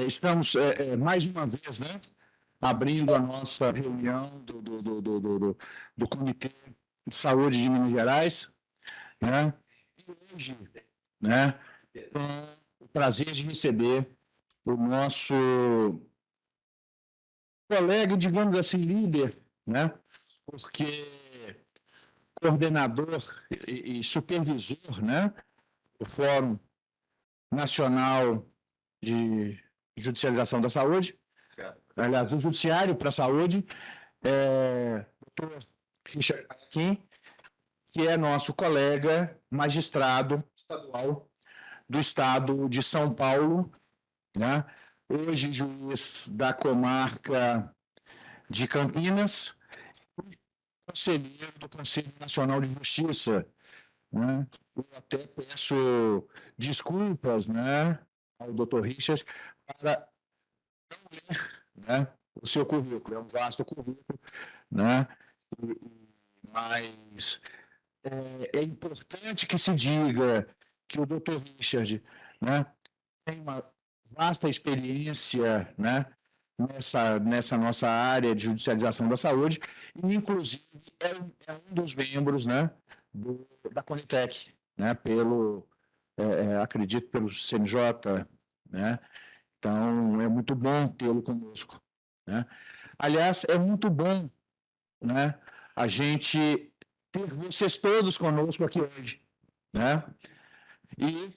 Estamos, mais uma vez, né, abrindo a nossa reunião do Comitê de Saúde de Minas Gerais, né, e hoje, né, com o prazer de receber o nosso colega, digamos assim, líder, né, porque coordenador e supervisor, né, do Fórum Nacional de Judicialização da Saúde, aliás, do Judiciário para a Saúde, doutor Richard Kim, que é nosso colega magistrado estadual do estado de São Paulo, né? Hoje juiz da comarca de Campinas, conselheiro do Conselho Nacional de Justiça, né? Eu até peço desculpas, né, ao doutor Richard para não ler, né, o seu currículo, é um vasto currículo, né? Mas é importante que se diga que o doutor Richard, né, tem uma vasta experiência, né, nessa nossa área de judicialização da saúde, e, inclusive, é um dos membros, né, da Conitec, né, acredito, pelo CNJ, né? Então, é muito bom tê-lo conosco, né? Aliás, é muito bom, né, a gente ter vocês todos conosco aqui hoje, né? E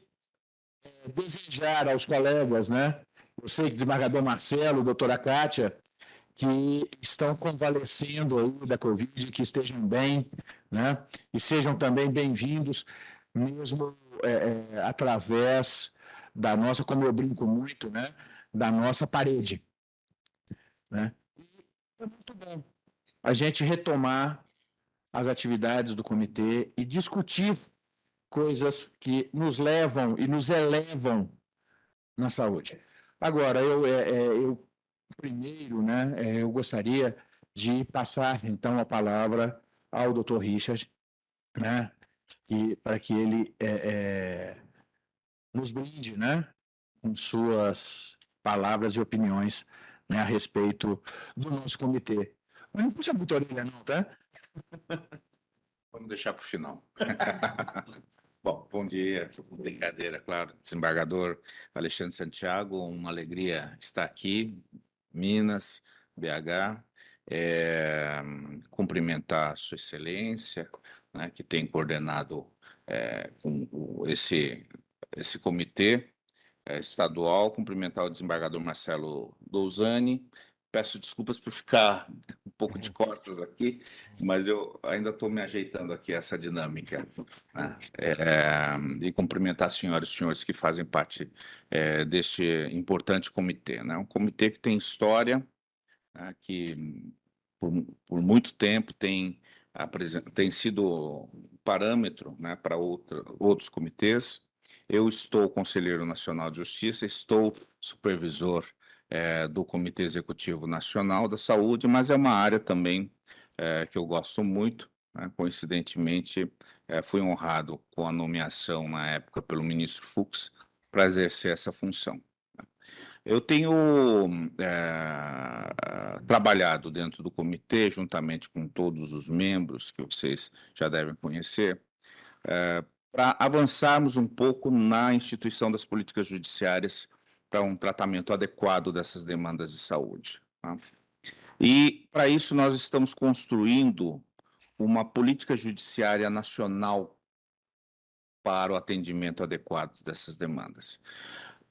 desejar aos colegas, né? Eu sei que o desembargador Marcelo, doutora Kátia, que estão convalescendo aí da Covid, que estejam bem, né? E sejam também bem-vindos, mesmo através da nossa, como eu brinco muito, né? Da nossa parede, né? E é muito bom a gente retomar as atividades do comitê e discutir coisas que nos levam e nos elevam na saúde. Agora, eu primeiro, né, eu gostaria de passar, então, a palavra ao Dr. Richard, né, para que ele nos brinde, né, com suas palavras e opiniões, né, a respeito do nosso comitê. Mas não puxa muito a orelha, não, tá? Vamos deixar para o final. Bom dia, brincadeira, claro. Desembargador Alexandre Santiago, uma alegria estar aqui, Minas, BH. Cumprimentar a Sua Excelência, né, que tem coordenado esse comitê estadual, cumprimentar o desembargador Marcelo Douzani. Peço desculpas por ficar um pouco de costas aqui, mas eu ainda estou me ajeitando aqui a essa dinâmica, né? E cumprimentar as senhoras e senhores que fazem parte deste importante comitê, né? Um comitê que tem história, né, que por muito tempo tem sido parâmetro, né, para outros comitês. Eu estou conselheiro nacional de justiça, estou supervisor do Comitê Executivo Nacional da Saúde, mas é uma área também que eu gosto muito, né? Coincidentemente, fui honrado com a nomeação na época pelo ministro Fux para exercer essa função. Eu tenho trabalhado dentro do comitê, juntamente com todos os membros que vocês já devem conhecer, para avançarmos um pouco na instituição das políticas judiciárias para um tratamento adequado dessas demandas de saúde, tá? E, para isso, nós estamos construindo uma política judiciária nacional para o atendimento adequado dessas demandas.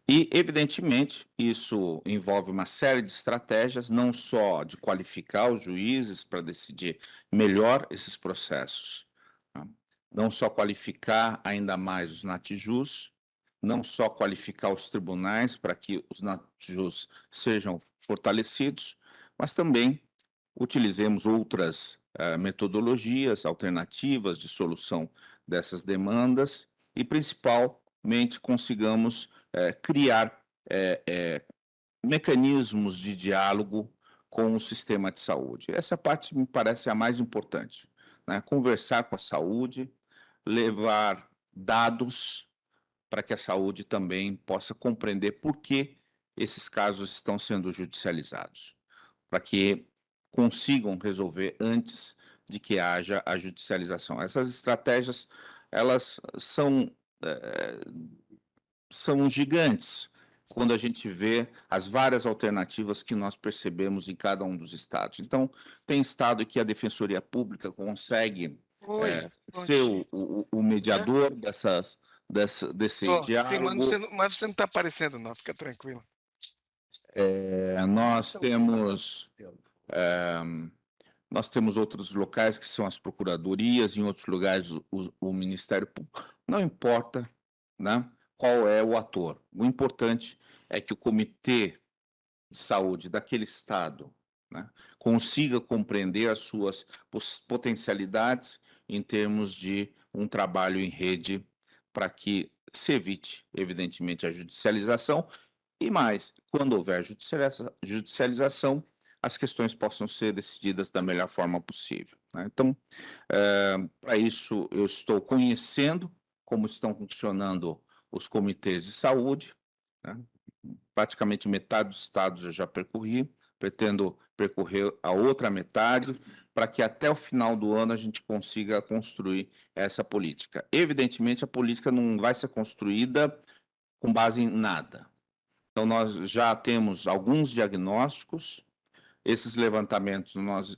E, evidentemente, isso envolve uma série de estratégias, não só de qualificar os juízes para decidir melhor esses processos, tá? Não só qualificar ainda mais os natijus, não só qualificar os tribunais para que os natijus sejam fortalecidos, mas também utilizemos outras metodologias alternativas de solução dessas demandas e, principalmente, consigamos criar mecanismos de diálogo com o sistema de saúde. Essa parte me parece a mais importante, né? Conversar com a saúde, levar dados para que a saúde também possa compreender por que esses casos estão sendo judicializados, para que consigam resolver antes de que haja a judicialização. Essas estratégias, elas são gigantes quando a gente vê as várias alternativas que nós percebemos em cada um dos estados. Então, tem estado que a Defensoria Pública consegue Oi, bom ser dia. o mediador desse Sim, diálogo. mas você não está aparecendo, não, fica tranquilo. Nós temos outros locais que são as procuradorias, em outros lugares o Ministério Público. Não importa, né, qual é o ator. O importante é que o Comitê de Saúde daquele estado, né, consiga compreender as suas potencialidades em termos de um trabalho em rede para que se evite, evidentemente, a judicialização e mais, quando houver judicialização, as questões possam ser decididas da melhor forma possível, né? Então, para isso, eu estou conhecendo como estão funcionando os comitês de saúde, né? Praticamente metade dos estados eu já percorri, pretendo percorrer a outra metade, para que até o final do ano a gente consiga construir essa política. Evidentemente, a política não vai ser construída com base em nada. Então, nós já temos alguns diagnósticos, esses levantamentos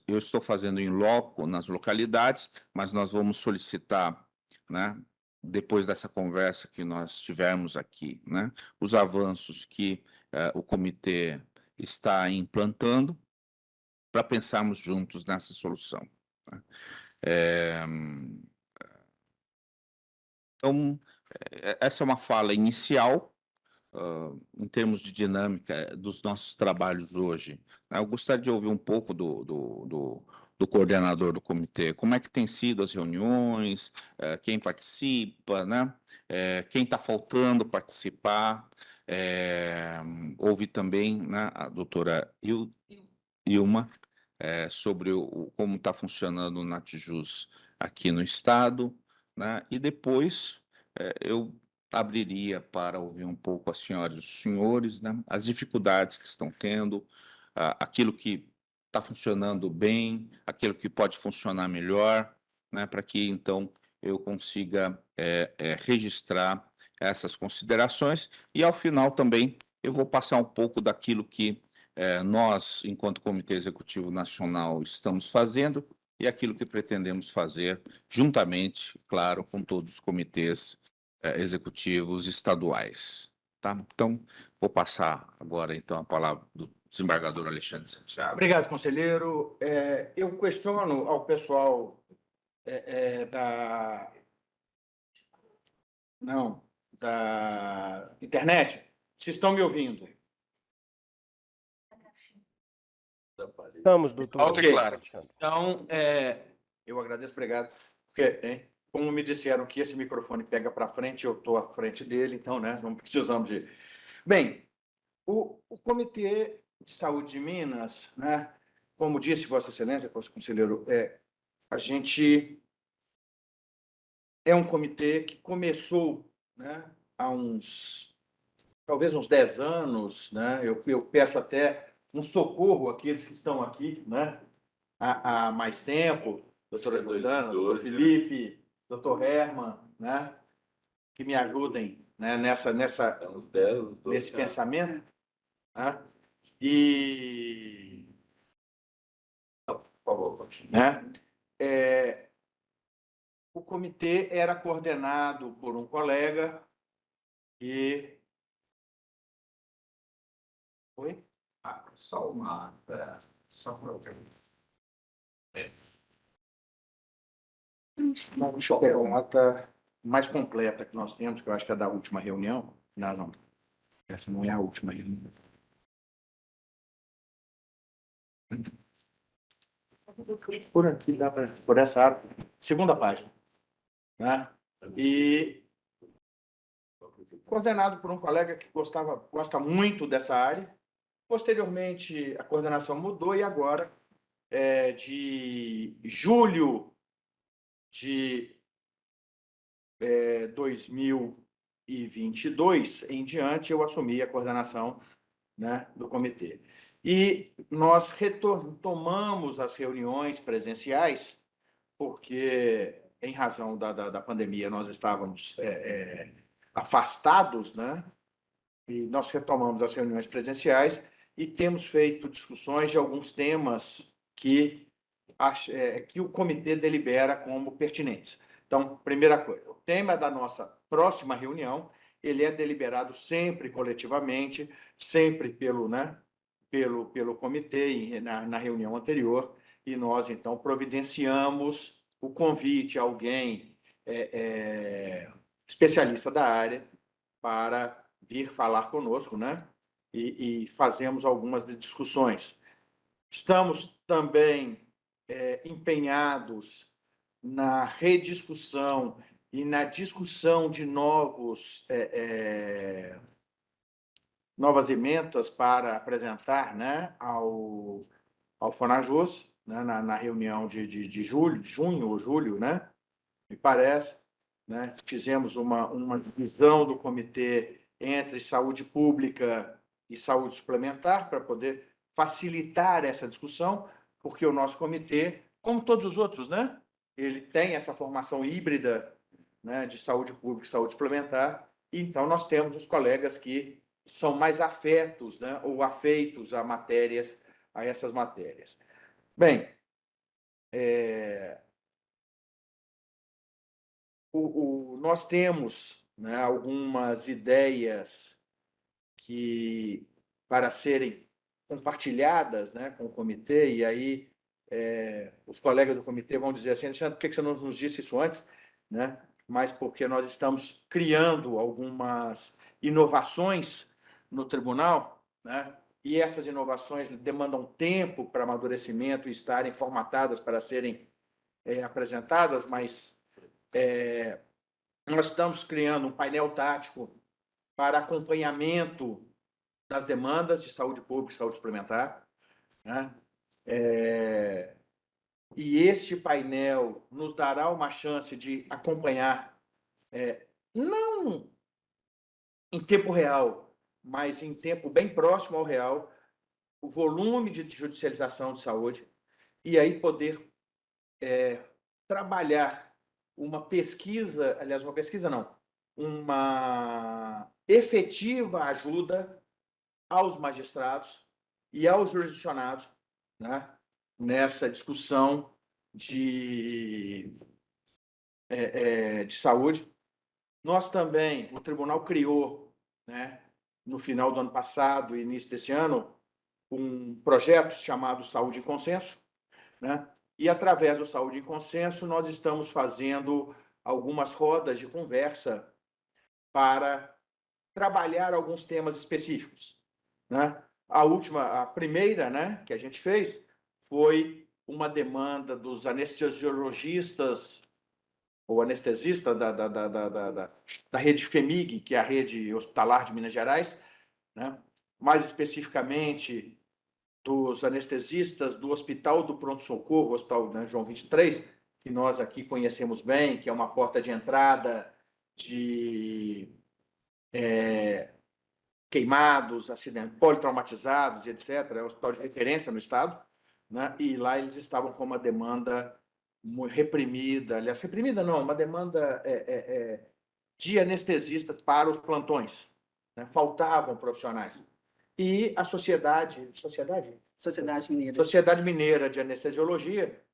eu estou fazendo em loco, nas localidades, mas nós vamos solicitar, né, depois dessa conversa que nós tivemos aqui, né, os avanços que o comitê está implantando para pensarmos juntos nessa solução, né? Então, essa é uma fala inicial, em termos de dinâmica dos nossos trabalhos hoje, né? Eu gostaria de ouvir um pouco do coordenador do comitê, como é que tem sido as reuniões, quem participa, né? Quem está faltando participar. Houve também, né, a doutora Ilma, sobre como está funcionando o Natjus aqui no estado, né? E depois eu abriria para ouvir um pouco as senhoras e os senhores, né, as dificuldades que estão tendo, aquilo que está funcionando bem, aquilo que pode funcionar melhor, né, para que, então, eu consiga registrar essas considerações e, ao final, também, eu vou passar um pouco daquilo que nós, enquanto Comitê Executivo Nacional, estamos fazendo e aquilo que pretendemos fazer juntamente, claro, com todos os comitês executivos estaduais, tá? Então, vou passar agora, então, a palavra do desembargador Alexandre Santiago. Obrigado, conselheiro. Eu questiono ao pessoal da internet se estão me ouvindo. Estamos, doutor. Alto e Ok. claro. Então, eu agradeço, obrigado, porque, como me disseram que esse microfone pega para frente, eu estou à frente dele, então, né, não precisamos de... Bem, o Comitê de Saúde de Minas, né, como disse Vossa Excelência, conselheiro, a gente é um comitê que começou, né, há talvez uns 10 anos, né, eu peço até um socorro àqueles que estão aqui, né, há mais tempo, doutora Rosana, doutor Felipe, doutor Herman, né, que me ajudem, né, nesse pensamento, né, e... Por favor, continue. Né, o comitê era coordenado por um colega e... Oi? Só uma... Só para eu... Deixa eu pegar uma nota mais completa que nós temos, que eu acho que é da última reunião. Não. Essa não é a última reunião. Por aqui, dá para... Por essa árvore. Segunda página. Né? E coordenado por um colega que gosta muito dessa área. Posteriormente, a coordenação mudou e agora, de julho de 2022 em diante, eu assumi a coordenação né, do comitê. E nós retomamos as reuniões presenciais, porque, em razão da pandemia, nós estávamos afastados, né? E nós retomamos as reuniões presenciais e temos feito discussões de alguns temas que o comitê delibera como pertinentes. Então, primeira coisa, o tema da nossa próxima reunião, ele é deliberado sempre coletivamente, sempre pelo comitê na reunião anterior, e nós, então, providenciamos o convite a alguém especialista da área para vir falar conosco, né? E fazemos algumas discussões. Estamos também empenhados na rediscussão e na discussão de novas emendas para apresentar, né, ao Fonajus, né, na reunião de junho ou julho, né, me parece. Né? Fizemos uma divisão do comitê entre saúde pública e saúde suplementar para poder facilitar essa discussão, porque o nosso comitê, como todos os outros, né, ele tem essa formação híbrida, né, de saúde pública e saúde suplementar, e então nós temos os colegas que são mais afetos, né, ou afeitos a essas matérias. Bem, nós temos, né, algumas ideias que para serem compartilhadas, né, com o comitê, e aí os colegas do comitê vão dizer assim: Alexandre, por que você não nos disse isso antes? Né? Mas porque nós estamos criando algumas inovações no tribunal, né? E essas inovações demandam tempo para amadurecimento e estarem formatadas para serem apresentadas, mas nós estamos criando um painel tático para acompanhamento das demandas de saúde pública e saúde suplementar, né? E este painel nos dará uma chance de acompanhar, não em tempo real, mas em tempo bem próximo ao real, o volume de judicialização de saúde, e aí poder trabalhar uma pesquisa, aliás, uma pesquisa não, uma efetiva ajuda aos magistrados e aos jurisdicionados, né, nessa discussão de saúde. Nós também, o tribunal criou, né, no final do ano passado e início desse ano, um projeto chamado Saúde em Consenso, né? E, através do Saúde em Consenso, nós estamos fazendo algumas rodas de conversa para trabalhar alguns temas específicos, né? A primeira, né, que a gente fez foi uma demanda dos anestesiologistas ou anestesista da rede FEMIG, que é a rede hospitalar de Minas Gerais, né? Mais especificamente dos anestesistas do Hospital do Pronto-Socorro, Hospital, né, João 23, que nós aqui conhecemos bem, que é uma porta de entrada de queimados, acidentes, politraumatizados, etc. É um hospital de referência no estado, né? E lá eles estavam com uma demanda muito reprimida, aliás, reprimida não, uma demanda de anestesistas para os plantões, né? Faltavam profissionais. E a Sociedade Mineira de Anestesiologia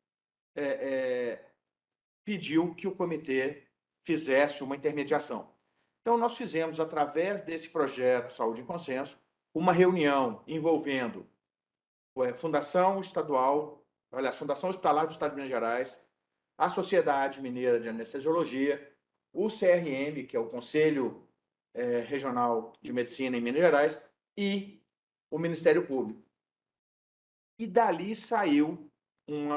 pediu que o comitê fizesse uma intermediação. Então, nós fizemos, através desse projeto Saúde em Consenso, uma reunião envolvendo a Fundação Hospitalar do Estado de Minas Gerais, a Sociedade Mineira de Anestesiologia, o CRM, que é o Conselho Regional de Medicina em Minas Gerais, e o Ministério Público. E dali saiu um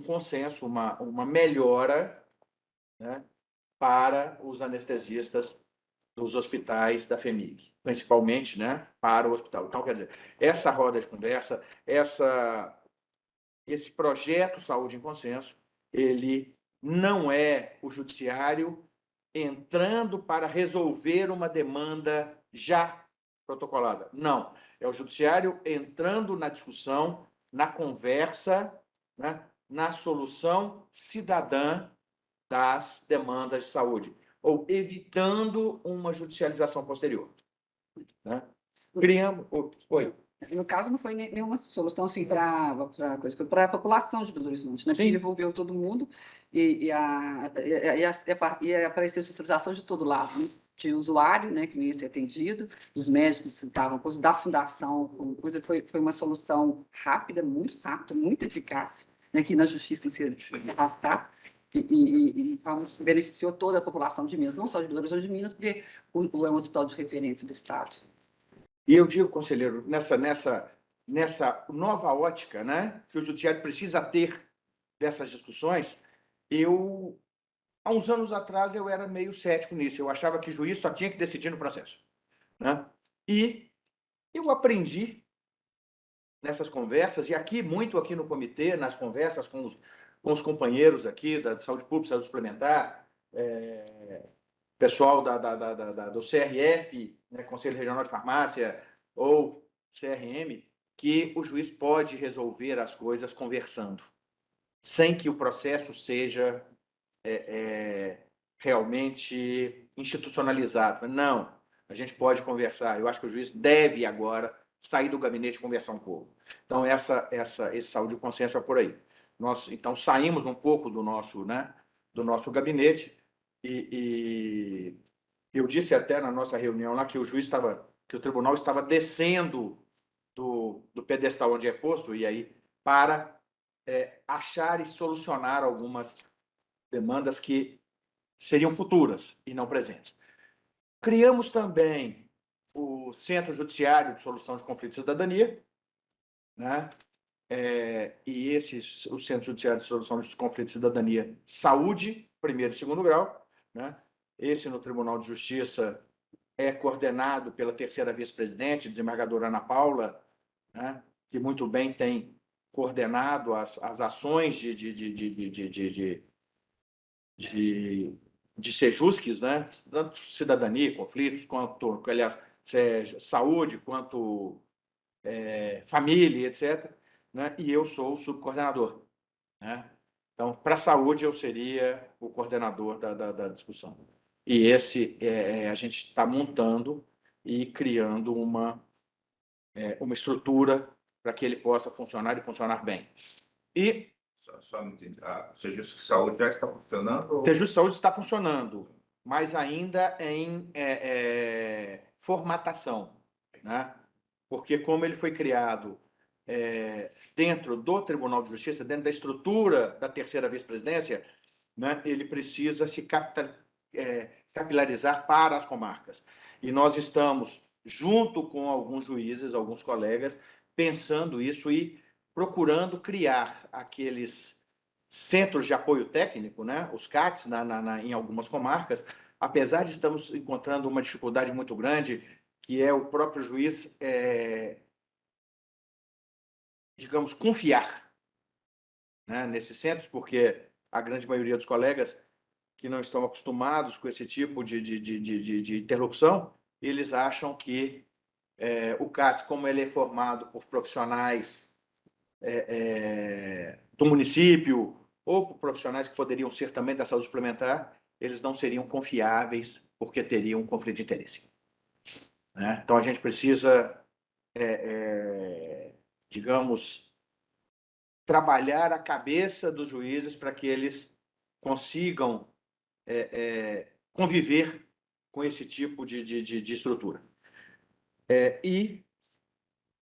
consenso, uma melhora, né, para os anestesistas dos hospitais da FEMIG, principalmente, né, para o hospital. Então, quer dizer, essa roda de conversa, esse projeto Saúde em Consenso, ele não é o judiciário entrando para resolver uma demanda já protocolada. Não. É o judiciário entrando na discussão, na conversa, né, na solução cidadã das demandas de saúde, ou evitando uma judicialização posterior. Né? Criamos. Oi. No caso, não foi nenhuma solução assim para a população de Belo Horizonte, né? Sim. Porque envolveu todo mundo e apareceu socialização de todo lado, né? Tinha usuário, né, que não ia ser atendido, os médicos que estavam, coisa da fundação, coisa foi uma solução rápida, muito eficaz, né, que na justiça se arrastar. E beneficiou toda a população de Minas, não só de Belo Horizonte de Minas, porque é um hospital de referência do Estado. E eu digo, conselheiro, nessa nova ótica, né, que o judiciário precisa ter dessas discussões, há uns anos atrás, eu era meio cético nisso. Eu achava que o juiz só tinha que decidir no processo. Né? E eu aprendi nessas conversas, e muito aqui no comitê, nas conversas com os companheiros aqui da saúde pública, saúde suplementar, pessoal do CRF, né, Conselho Regional de Farmácia, ou CRM, que o juiz pode resolver as coisas conversando, sem que o processo seja realmente institucionalizado. Não, a gente pode conversar. Eu acho que o juiz deve agora sair do gabinete e conversar um pouco. Então, esse saúde e consenso é por aí. Nós, então, saímos um pouco do nosso gabinete e eu disse até na nossa reunião lá que que o tribunal estava descendo do pedestal onde é posto, e aí para achar e solucionar algumas demandas que seriam futuras e não presentes. Criamos também o Centro Judiciário de Solução de Conflitos e Cidadania, né? E o Centro Judiciário de Solução de Conflitos e Cidadania, saúde, primeiro e segundo grau, né? Esse no Tribunal de Justiça é coordenado pela terceira vice-presidente, desembargadora Ana Paula, né? Que muito bem tem coordenado as ações de sejusques, né? Tanto cidadania, conflitos, quanto, aliás, saúde, quanto família, etc. Né? E eu sou o subcoordenador. Né? Então, para a saúde, eu seria o coordenador da discussão. E a gente está montando e criando uma estrutura para que ele possa funcionar e funcionar bem. E Só não entendi. O Serviço de Saúde já está funcionando? o Serviço de Saúde está funcionando, mas ainda em formatação, né? Porque como ele foi criado dentro do Tribunal de Justiça, dentro da estrutura da terceira vice-presidência, né, ele precisa se capilarizar para as comarcas. E nós estamos, junto com alguns juízes, alguns colegas, pensando isso e procurando criar aqueles centros de apoio técnico, né, os CATs, em algumas comarcas, apesar de estamos encontrando uma dificuldade muito grande, que é o próprio juiz, digamos, confiar, né, nesses centros, porque a grande maioria dos colegas que não estão acostumados com esse tipo de interlocução, eles acham que o CATS, como ele é formado por profissionais do município ou por profissionais que poderiam ser também da saúde suplementar, eles não seriam confiáveis porque teriam um conflito de interesse. Né? Então, a gente precisa, digamos, trabalhar a cabeça dos juízes para que eles consigam conviver com esse tipo de estrutura. E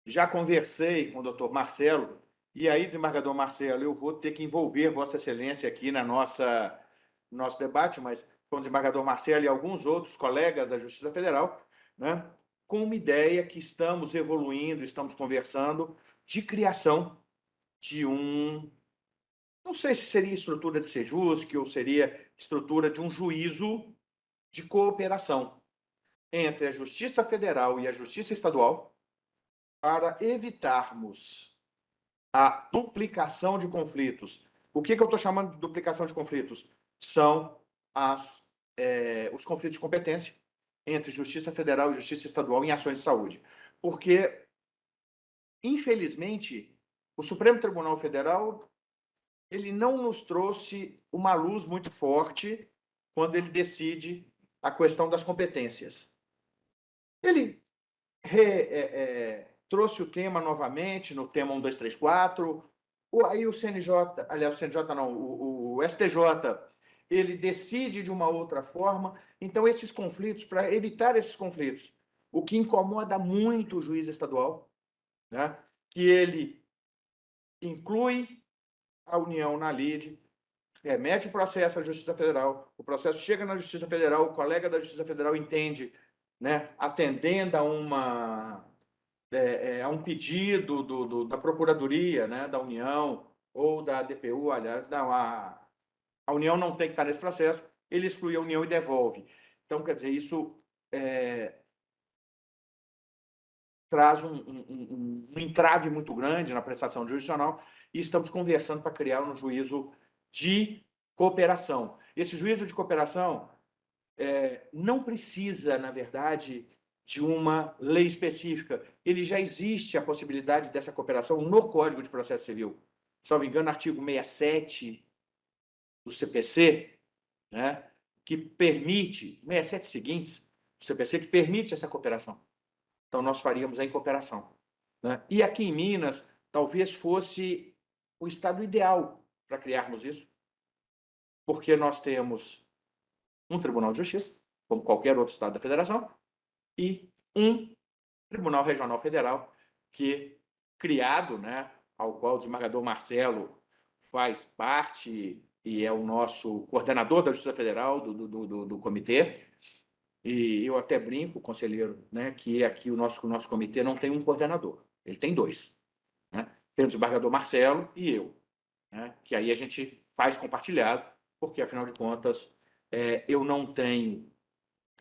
já conversei com o doutor Marcelo, e aí, desembargador Marcelo, eu vou ter que envolver Vossa Excelência aqui no nosso debate, mas com o desembargador Marcelo e alguns outros colegas da Justiça Federal, né, com uma ideia que estamos evoluindo, estamos conversando, de criação de não sei se seria estrutura de Sejusc ou seria estrutura de um juízo de cooperação entre a Justiça Federal e a Justiça Estadual para evitarmos a duplicação de conflitos. O que eu estou chamando de duplicação de conflitos? São os conflitos de competência, entre Justiça Federal e Justiça Estadual em ações de saúde. Porque, infelizmente, o Supremo Tribunal Federal ele não nos trouxe uma luz muito forte quando ele decide a questão das competências. Ele trouxe o tema novamente, no tema 1, 2, 3, 4. Aí o CNJ, aliás, o CNJ não, o STJ, ele decide de uma outra forma. Então, esses conflitos, para evitar esses conflitos, o que incomoda muito o juiz estadual, né, que ele inclui a União na lide, remete o processo à Justiça Federal, o processo chega na Justiça Federal, o colega da Justiça Federal entende, né, atendendo a um pedido da Procuradoria, né, da União ou da DPU, aliás, não, a União não tem que estar nesse processo, ele exclui a União e devolve. Então, quer dizer, isso traz um entrave muito grande na prestação jurisdicional e estamos conversando para criar um juízo de cooperação. Esse juízo de cooperação não precisa, na verdade, de uma lei específica. Ele já existe a possibilidade dessa cooperação no Código de Processo Civil. Salvo engano, artigo 67 do CPC, né, que permite, 67 seguintes do CPC, que permite essa cooperação. Então, nós faríamos em cooperação, né? E aqui em Minas, talvez fosse o estado ideal para criarmos isso, porque nós temos um Tribunal de Justiça, como qualquer outro estado da federação, e um Tribunal Regional Federal, que criado, né, ao qual o desembargador Marcelo faz parte e é o nosso coordenador da Justiça Federal do comitê. E eu até brinco, conselheiro, né, que aqui o nosso comitê não tem um coordenador, ele tem dois, né? Tem o desembargador Marcelo e eu, né, que aí a gente faz compartilhado, porque, afinal de contas, eu não tenho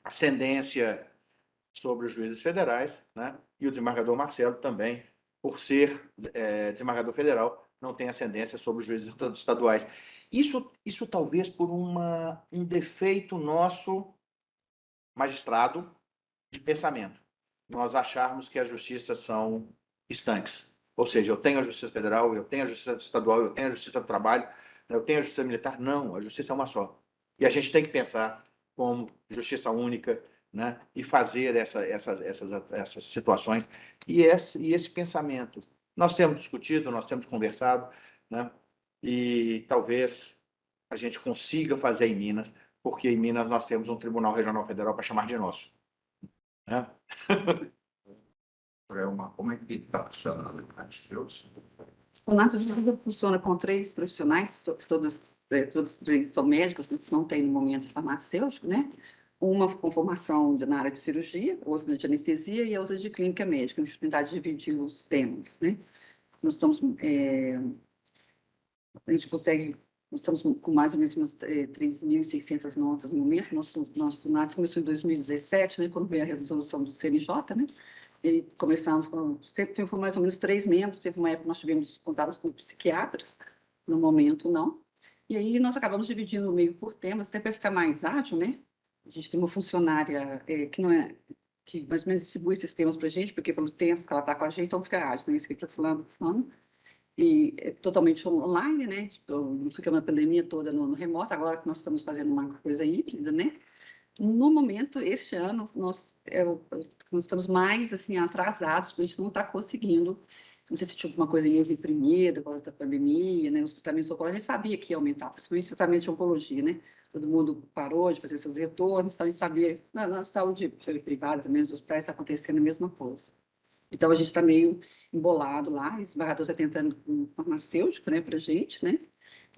ascendência sobre os juízes federais, né, e o desembargador Marcelo também, por ser desembargador federal, não tem ascendência sobre os juízes estaduais. Isso talvez por um defeito nosso, magistrado, de pensamento. Nós acharmos que as justiças são estanques. Ou seja, eu tenho a Justiça Federal, eu tenho a Justiça Estadual, eu tenho a Justiça do Trabalho, eu tenho a Justiça Militar. Não, a justiça é uma só. E a gente tem que pensar como justiça única, né, e fazer essas situações. E esse pensamento nós temos discutido, nós temos conversado, né, e talvez a gente consiga fazer em Minas, porque em Minas nós temos um Tribunal Regional Federal para chamar de nosso. Né? Como é que está funcionando? O Nato funciona com 3 profissionais, todos três são médicos, não tem no momento farmacêutico, né? Uma com formação na área de cirurgia, outra de anestesia e a outra de clínica médica. A gente tentar dividir os temas, né? Nós estamos, a gente consegue, nós estamos com mais ou menos umas 3.600 notas no momento. Nosso NATS começou em 2017, né? Quando veio a resolução do CNJ, né? E começamos sempre foi mais ou menos 3 membros. Teve uma época que nós contávamos com um psiquiatra, no momento não. E aí nós acabamos dividindo meio por temas, até para ficar mais ágil, né? A gente tem uma funcionária que não é, que mais ou menos distribui esses temas para a gente, porque pelo tempo que ela está com a gente, então fica ágil, né? Isso aqui para fulano. E é totalmente online, né? Tipo, fica uma pandemia toda no remoto, agora que nós estamos fazendo uma coisa híbrida, né? No momento, este ano, nós estamos mais assim, atrasados, porque a gente não está conseguindo. Não sei se tinha alguma coisa aí reprimida por causa da pandemia, né? Os tratamentos oncológicos, a gente sabia que ia aumentar, principalmente o tratamento de oncologia, né? Todo mundo parou de fazer seus retornos, então a gente sabia, na saúde privada também, nos hospitais está acontecendo a mesma coisa. Então a gente está meio embolado lá, esse embargador está tentando um farmacêutico, né, para a gente, né?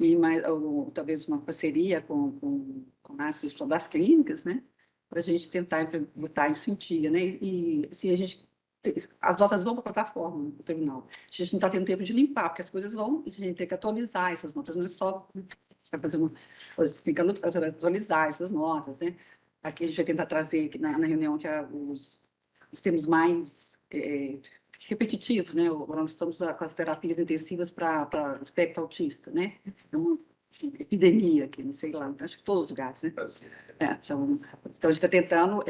E mais, ou, talvez uma parceria com a Associação das Clínicas, né, para a gente tentar botar isso em dia, né, e assim, as notas vão para a plataforma, no tribunal. A gente não está tendo tempo de limpar, porque as coisas vão, a gente tem que atualizar essas notas, não é só ficar fazendo, tem que atualizar essas notas, né. Aqui a gente vai tentar trazer aqui na reunião que os termos mais repetitivos, né? Nós estamos com as terapias intensivas para espectro autista, né? epidemia aqui, não sei lá, acho que todos os lugares, né? Então a gente está tentando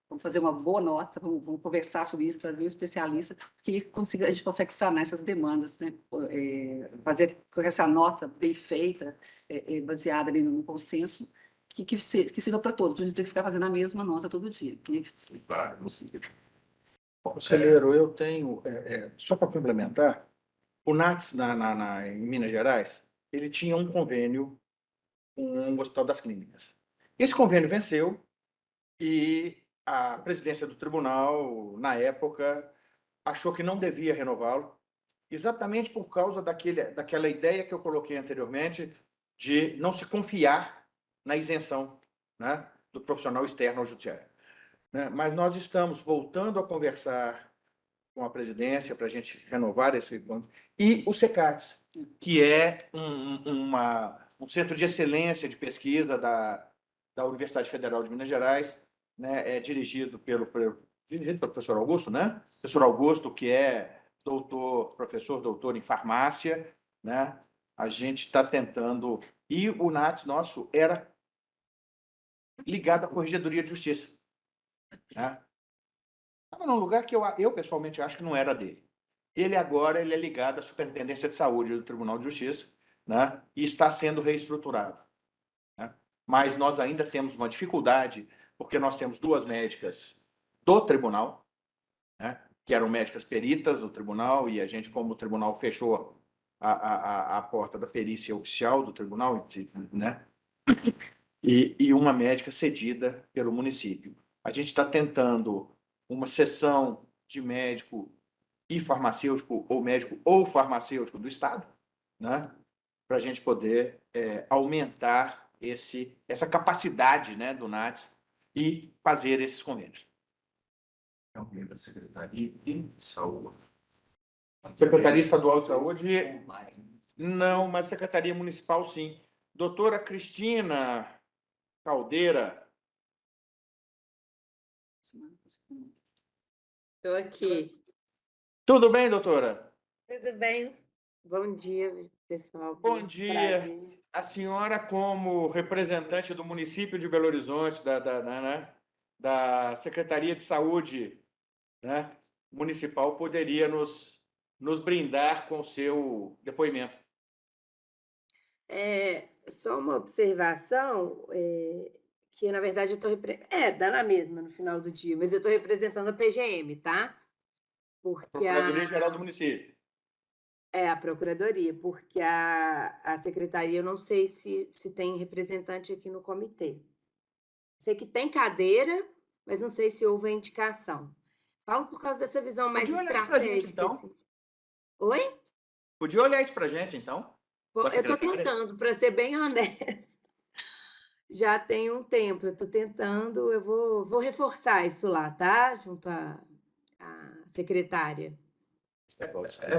vamos fazer uma boa nota, vamos conversar sobre isso, trazer um especialista que a gente consegue sanar essas demandas, né? Fazer com essa nota bem feita, baseada ali no consenso, que sirva para todos, para a gente ter que ficar fazendo a mesma nota todo dia. Claro. Conselheiro, eu tenho, só para complementar, o NATS em Minas Gerais, ele tinha um convênio com o Hospital das Clínicas. Esse convênio venceu e a presidência do tribunal, na época, achou que não devia renová-lo, exatamente por causa daquela ideia que eu coloquei anteriormente de não se confiar na isenção, né, do profissional externo ao judiciário. Né? Mas nós estamos voltando a conversar com a presidência para a gente renovar esse banco. E o CECATS, que é um centro de excelência de pesquisa da Universidade Federal de Minas Gerais, né? É dirigido pelo professor Augusto, né? Professor Augusto, que é professor doutor em farmácia, né? A gente está tentando... E o NATS nosso era ligado à Corregedoria de Justiça, né? Estava num lugar que eu pessoalmente acho que não era dele. Ele agora é ligado à Superintendência de Saúde do Tribunal de Justiça, né? E está sendo reestruturado, né? Mas nós ainda temos uma dificuldade, porque nós temos 2 médicas do tribunal, né? Que eram médicas peritas do tribunal, e a gente, como o tribunal fechou a porta da perícia oficial do tribunal, né? E uma médica cedida pelo município. A gente está tentando uma sessão de médico e farmacêutico, ou médico ou farmacêutico do Estado, né? Para a gente poder aumentar essa capacidade, né, do NATS e fazer esses convênios. É um da Secretaria de Saúde. Secretaria Estadual de Saúde, não, mas Secretaria Municipal, sim. Doutora Cristina Caldeira. Estou aqui. Tudo bem, doutora? Tudo bem? Bom dia, pessoal. Bom dia. Prazer. A senhora, como representante do município de Belo Horizonte, da Secretaria de Saúde, né, municipal, poderia nos brindar com o seu depoimento. Só uma observação, que na verdade eu estou dá na mesma no final do dia, mas eu estou representando a PGM, tá? Porque Procuradoria-Geral do Município. a Procuradoria, porque a Secretaria, eu não sei se tem representante aqui no comitê. Sei que tem cadeira, mas não sei se houve a indicação. Falo por causa dessa visão mais Podia olhar isso pra gente, estratégica, então? assim. Oi? Podia olhar isso para a gente, então? Eu estou secretária? tentando, para ser bem honesta. Já tem um tempo, eu estou tentando, eu vou reforçar isso lá, tá? Junto à secretária.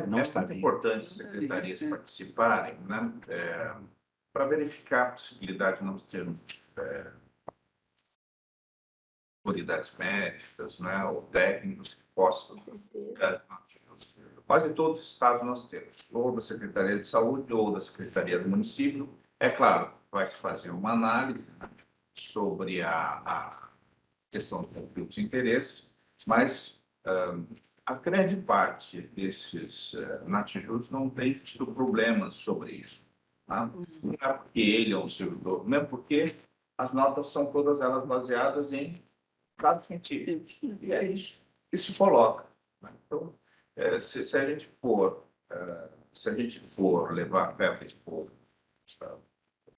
Não está muito bem. importante as secretarias participarem, né? Para verificar a possibilidade de nós termos autoridades médicas, né, ou técnicos que possam... Com certeza. Quase todos os estados nós temos, ou da Secretaria de Saúde, ou da Secretaria do Município. É claro, vai se fazer uma análise, né, sobre a questão do conflito de interesse, mas a grande parte desses nativos não tem tido problemas sobre isso. Tá? Não é porque ele é um servidor, mesmo porque as notas são todas elas baseadas em dados científicos. E é isso que se coloca. Né? Então, se a gente for levar a ferro por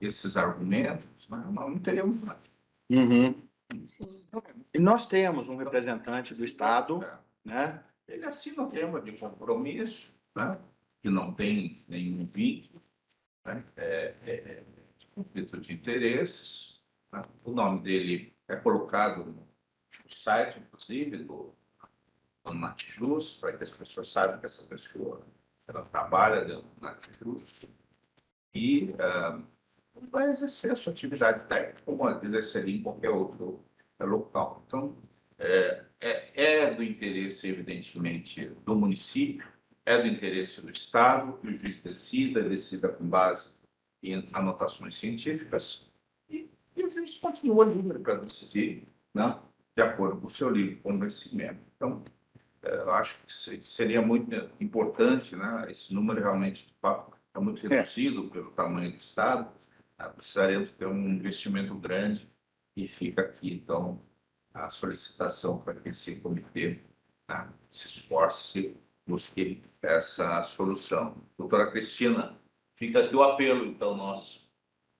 esses argumentos, né, nós não teríamos mais. Uhum. Sim. E nós temos um representante do Estado, né? Ele assina o termo de compromisso, né, que não tem nenhum vínculo, né, de conflito de interesses. Né? O nome dele é colocado no site, inclusive, do Natjus, para que as pessoas saibam que essa pessoa ela trabalha dentro do Natjus e vai exercer a sua atividade técnica como exerceria em qualquer outro local. Então, é do interesse, evidentemente, do município, é do interesse do Estado que o juiz decida com base e anotações científicas, e o juiz continua livre para decidir, né, de acordo com o seu livre convencimento. Então, eu acho que seria muito importante, né, esse número realmente está muito reduzido pelo tamanho do Estado, precisaríamos ter um investimento grande, e fica aqui, então, a solicitação para que esse comitê, né, se esforce, busque essa solução. Doutora Cristina, fica aqui o apelo, então, nosso,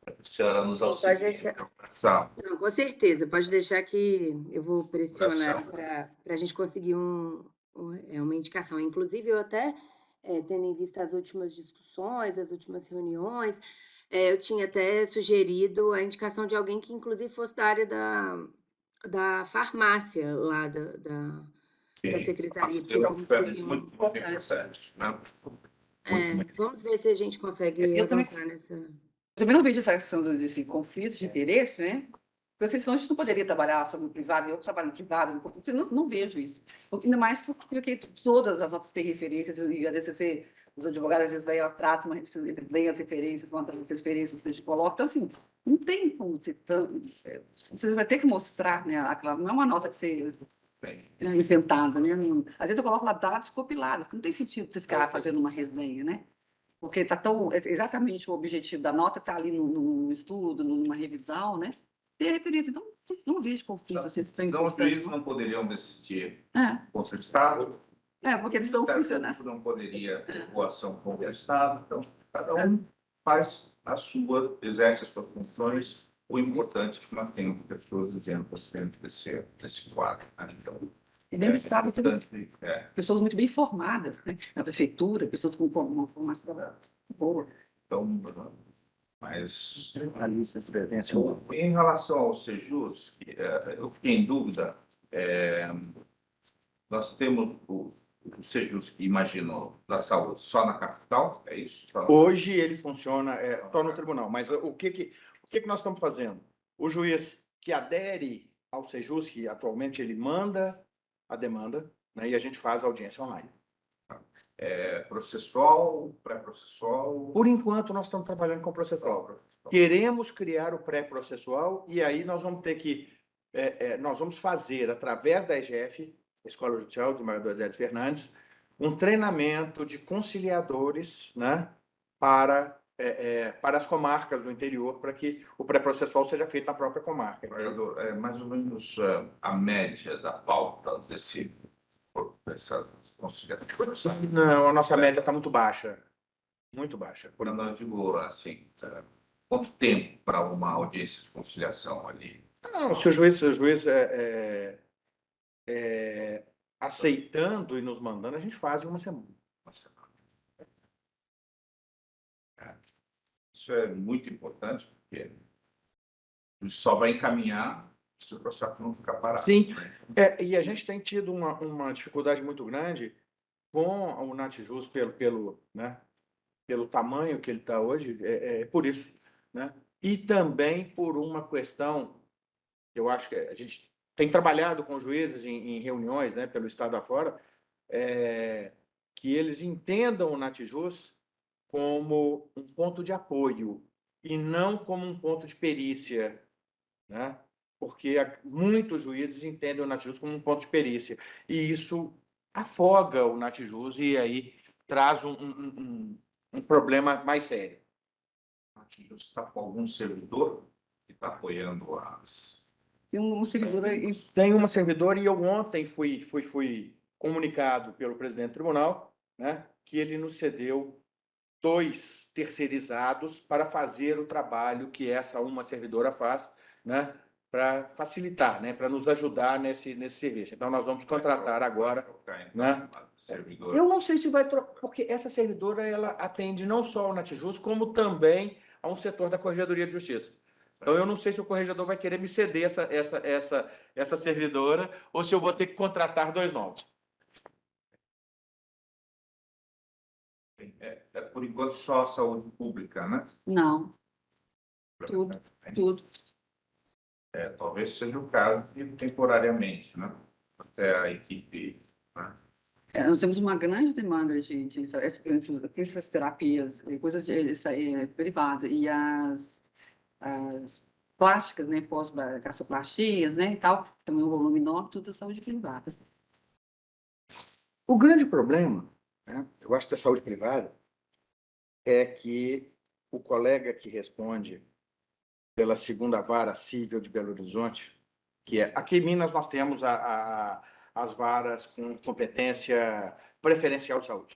para que a senhora nos Sim, pode auxilie. deixar. Tá. Não, com certeza, pode deixar que eu vou pressionar Abração. para a gente conseguir uma indicação. Inclusive, eu até, tendo em vista as últimas discussões, as últimas reuniões, eu tinha até sugerido a indicação de alguém que, inclusive, fosse da área da farmácia lá da secretaria, porque como seria Muito importante, né? vamos ver se a gente consegue Eu também- avançar nessa. Eu também não vejo essa questão desse conflito de interesse, né? Porque senão a gente não poderia trabalhar sobre o privado, eu trabalho no privado, no público, eu não vejo isso. Ainda mais porque todas as notas têm referências, e às vezes os advogados às vezes vai lá, tratam, mas eles leem as referências, mandam as referências que a gente coloca. Então, assim, não tem como ser tão. Você vai ter que mostrar, né? Aquela, não é uma nota que você inventada, né? Às vezes eu coloco lá dados compilados, que não tem sentido você ficar fazendo uma resenha, né? Porque está tão exatamente o objetivo da nota está ali no estudo, numa revisão, né? Ter referência. Então, não vejo conflito. Assim, se tem Então, os importante. juízes não poderiam decidir É, contra o Estado, porque eles são o Ministério funcionários. Público não poderia ter coação contra o Estado, então cada um faz a sua, exerce as suas funções. O importante é que nós tenhamos pessoas isentas dentro desse quadro, né? Então, E dentro do Estado, tem importante, pessoas muito bem formadas, né? Na prefeitura, pessoas com uma formação boa. então, mas em relação ao Sejus, eu fiquei em dúvida. Nós temos o Sejus que imaginou da saúde só na capital, é isso? Hoje ele funciona só no tribunal, mas o que nós estamos fazendo? O juiz que adere ao Sejus, que atualmente ele manda a demanda, né, e a gente faz a audiência online. Processual, pré-processual? Por enquanto, nós estamos trabalhando com processual. Queremos criar o pré-processual e aí nós vamos ter que nós vamos fazer, através da EGF, Escola Judicial do Desembargador Edson Fernandes, um treinamento de conciliadores, né, para as comarcas do interior, para que o pré-processual seja feito na própria comarca. É mais ou menos a média da pauta dessa conciliação. Não, a nossa média está muito baixa. Muito baixa. Quando eu digo assim, quanto tempo para uma audiência de conciliação ali? Não, se o juiz aceitando e nos mandando, a gente faz em uma semana. Isso é muito importante, porque só vai encaminhar se o processo não ficar parado. Sim, e a gente tem tido uma dificuldade muito grande com o Natjus pelo tamanho que ele está hoje, por isso, né? E também por uma questão, eu acho que a gente tem trabalhado com juízes em reuniões, né, pelo estado afora, que eles entendam o Natjus como um ponto de apoio e não como um ponto de perícia, né? Porque muitos juízes entendem o Natjus como um ponto de perícia e isso afoga o Natjus e aí traz um problema mais sério. O Natjus está com algum servidor que está apoiando as... Tem um servidor aí. Tem uma servidora e eu ontem fui comunicado pelo presidente do tribunal, né, que ele nos cedeu 2 terceirizados para fazer o trabalho que essa uma servidora faz, né, para facilitar, né, para nos ajudar nesse serviço. Então, nós vamos contratar agora, né? Eu não sei se vai trocar, porque essa servidora ela atende não só ao Natjus, como também a um setor da Corregedoria de Justiça. Então, eu não sei se o corregedor vai querer me ceder essa servidora ou se eu vou ter que contratar 2 novos. Por enquanto, só a saúde pública, né? Não, tudo. Talvez seja o caso de temporariamente, né? Até a equipe, né, Nós temos uma grande demanda essas terapias, coisas privadas, e as plásticas, né, pós-gastroplastias, né, e tal, também um volume enorme, tudo saúde privada. O grande problema, né, eu acho, da saúde privada é que o colega que responde pela segunda vara civil de Belo Horizonte, que é aqui em Minas nós temos as varas com competência preferencial de saúde,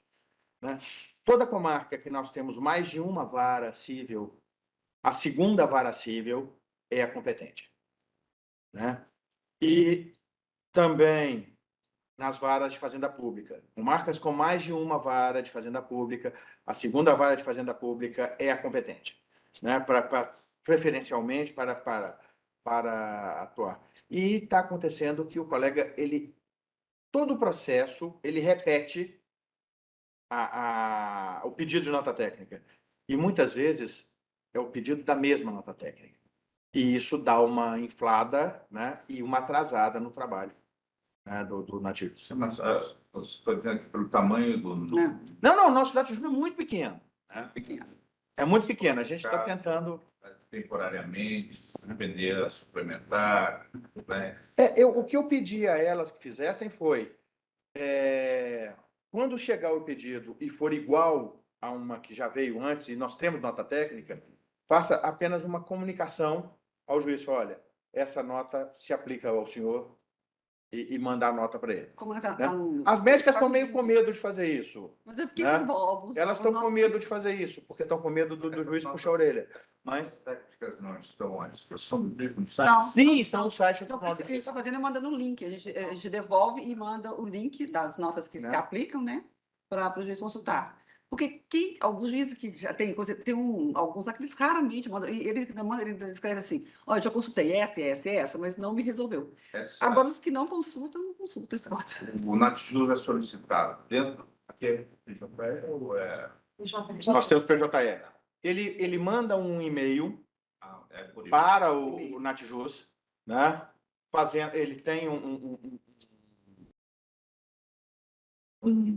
né? Toda comarca que nós temos mais de uma vara civil, a segunda vara civil é a competente, né? E também nas varas de fazenda pública. Comarcas com mais de uma vara de fazenda pública, a segunda vara de fazenda pública é a competente, né? Preferencialmente para atuar. E está acontecendo que o colega, todo o processo, ele repete o pedido de nota técnica. E muitas vezes é o pedido da mesma nota técnica. E isso dá uma inflada, né, e uma atrasada no trabalho, né, do nativo. Mas estou dizendo que pelo tamanho do... Não, o nosso nativo é muito pequeno. Né? Pequeno. É muito pequeno. A gente está tentando... temporariamente, suspender, suplementar, né? O que eu pedi a elas que fizessem foi, quando chegar o pedido e for igual a uma que já veio antes, e nós temos nota técnica, faça apenas uma comunicação ao juiz, olha, essa nota se aplica ao senhor, e mandar a nota para ele. Como Né? no... As médicas estão meio com medo de fazer isso. Mas eu fiquei né? com ovos. Elas estão com medo de fazer isso, porque estão com medo do juiz puxar a orelha. Mas As técnicas não estão à disposição do livro no Não, sim, estão no site. Então, o que a gente está fazendo é mandando um link. A gente devolve e manda o link das notas que se aplicam, né? Para o juiz consultar. Porque alguns juízes que já tem alguns aqueles raramente mandam, ele escreve assim: olha, já consultei essa, mas não me resolveu. Agora, os que não consultam, não consultam. O NATJUS é solicitado dentro aqui é PJE ou é... Nós temos PJE. Ele manda um e-mail por para o NATJUS, né? Ele tem um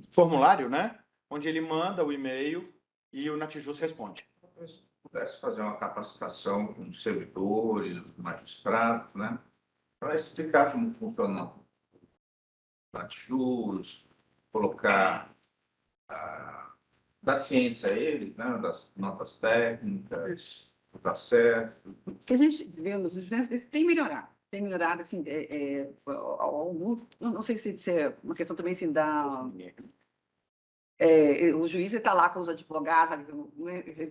formulário, né? Onde ele manda o e-mail e o NATJUS responde. Se pudesse fazer uma capacitação com os servidores, magistrados, né? Para explicar como funciona o NATJUS, colocar da ciência a ele, né? Das notas técnicas, está certo. O que a gente vê nos juízes tem melhorado, assim, não sei se é uma questão também, assim, o juiz está lá com os advogados,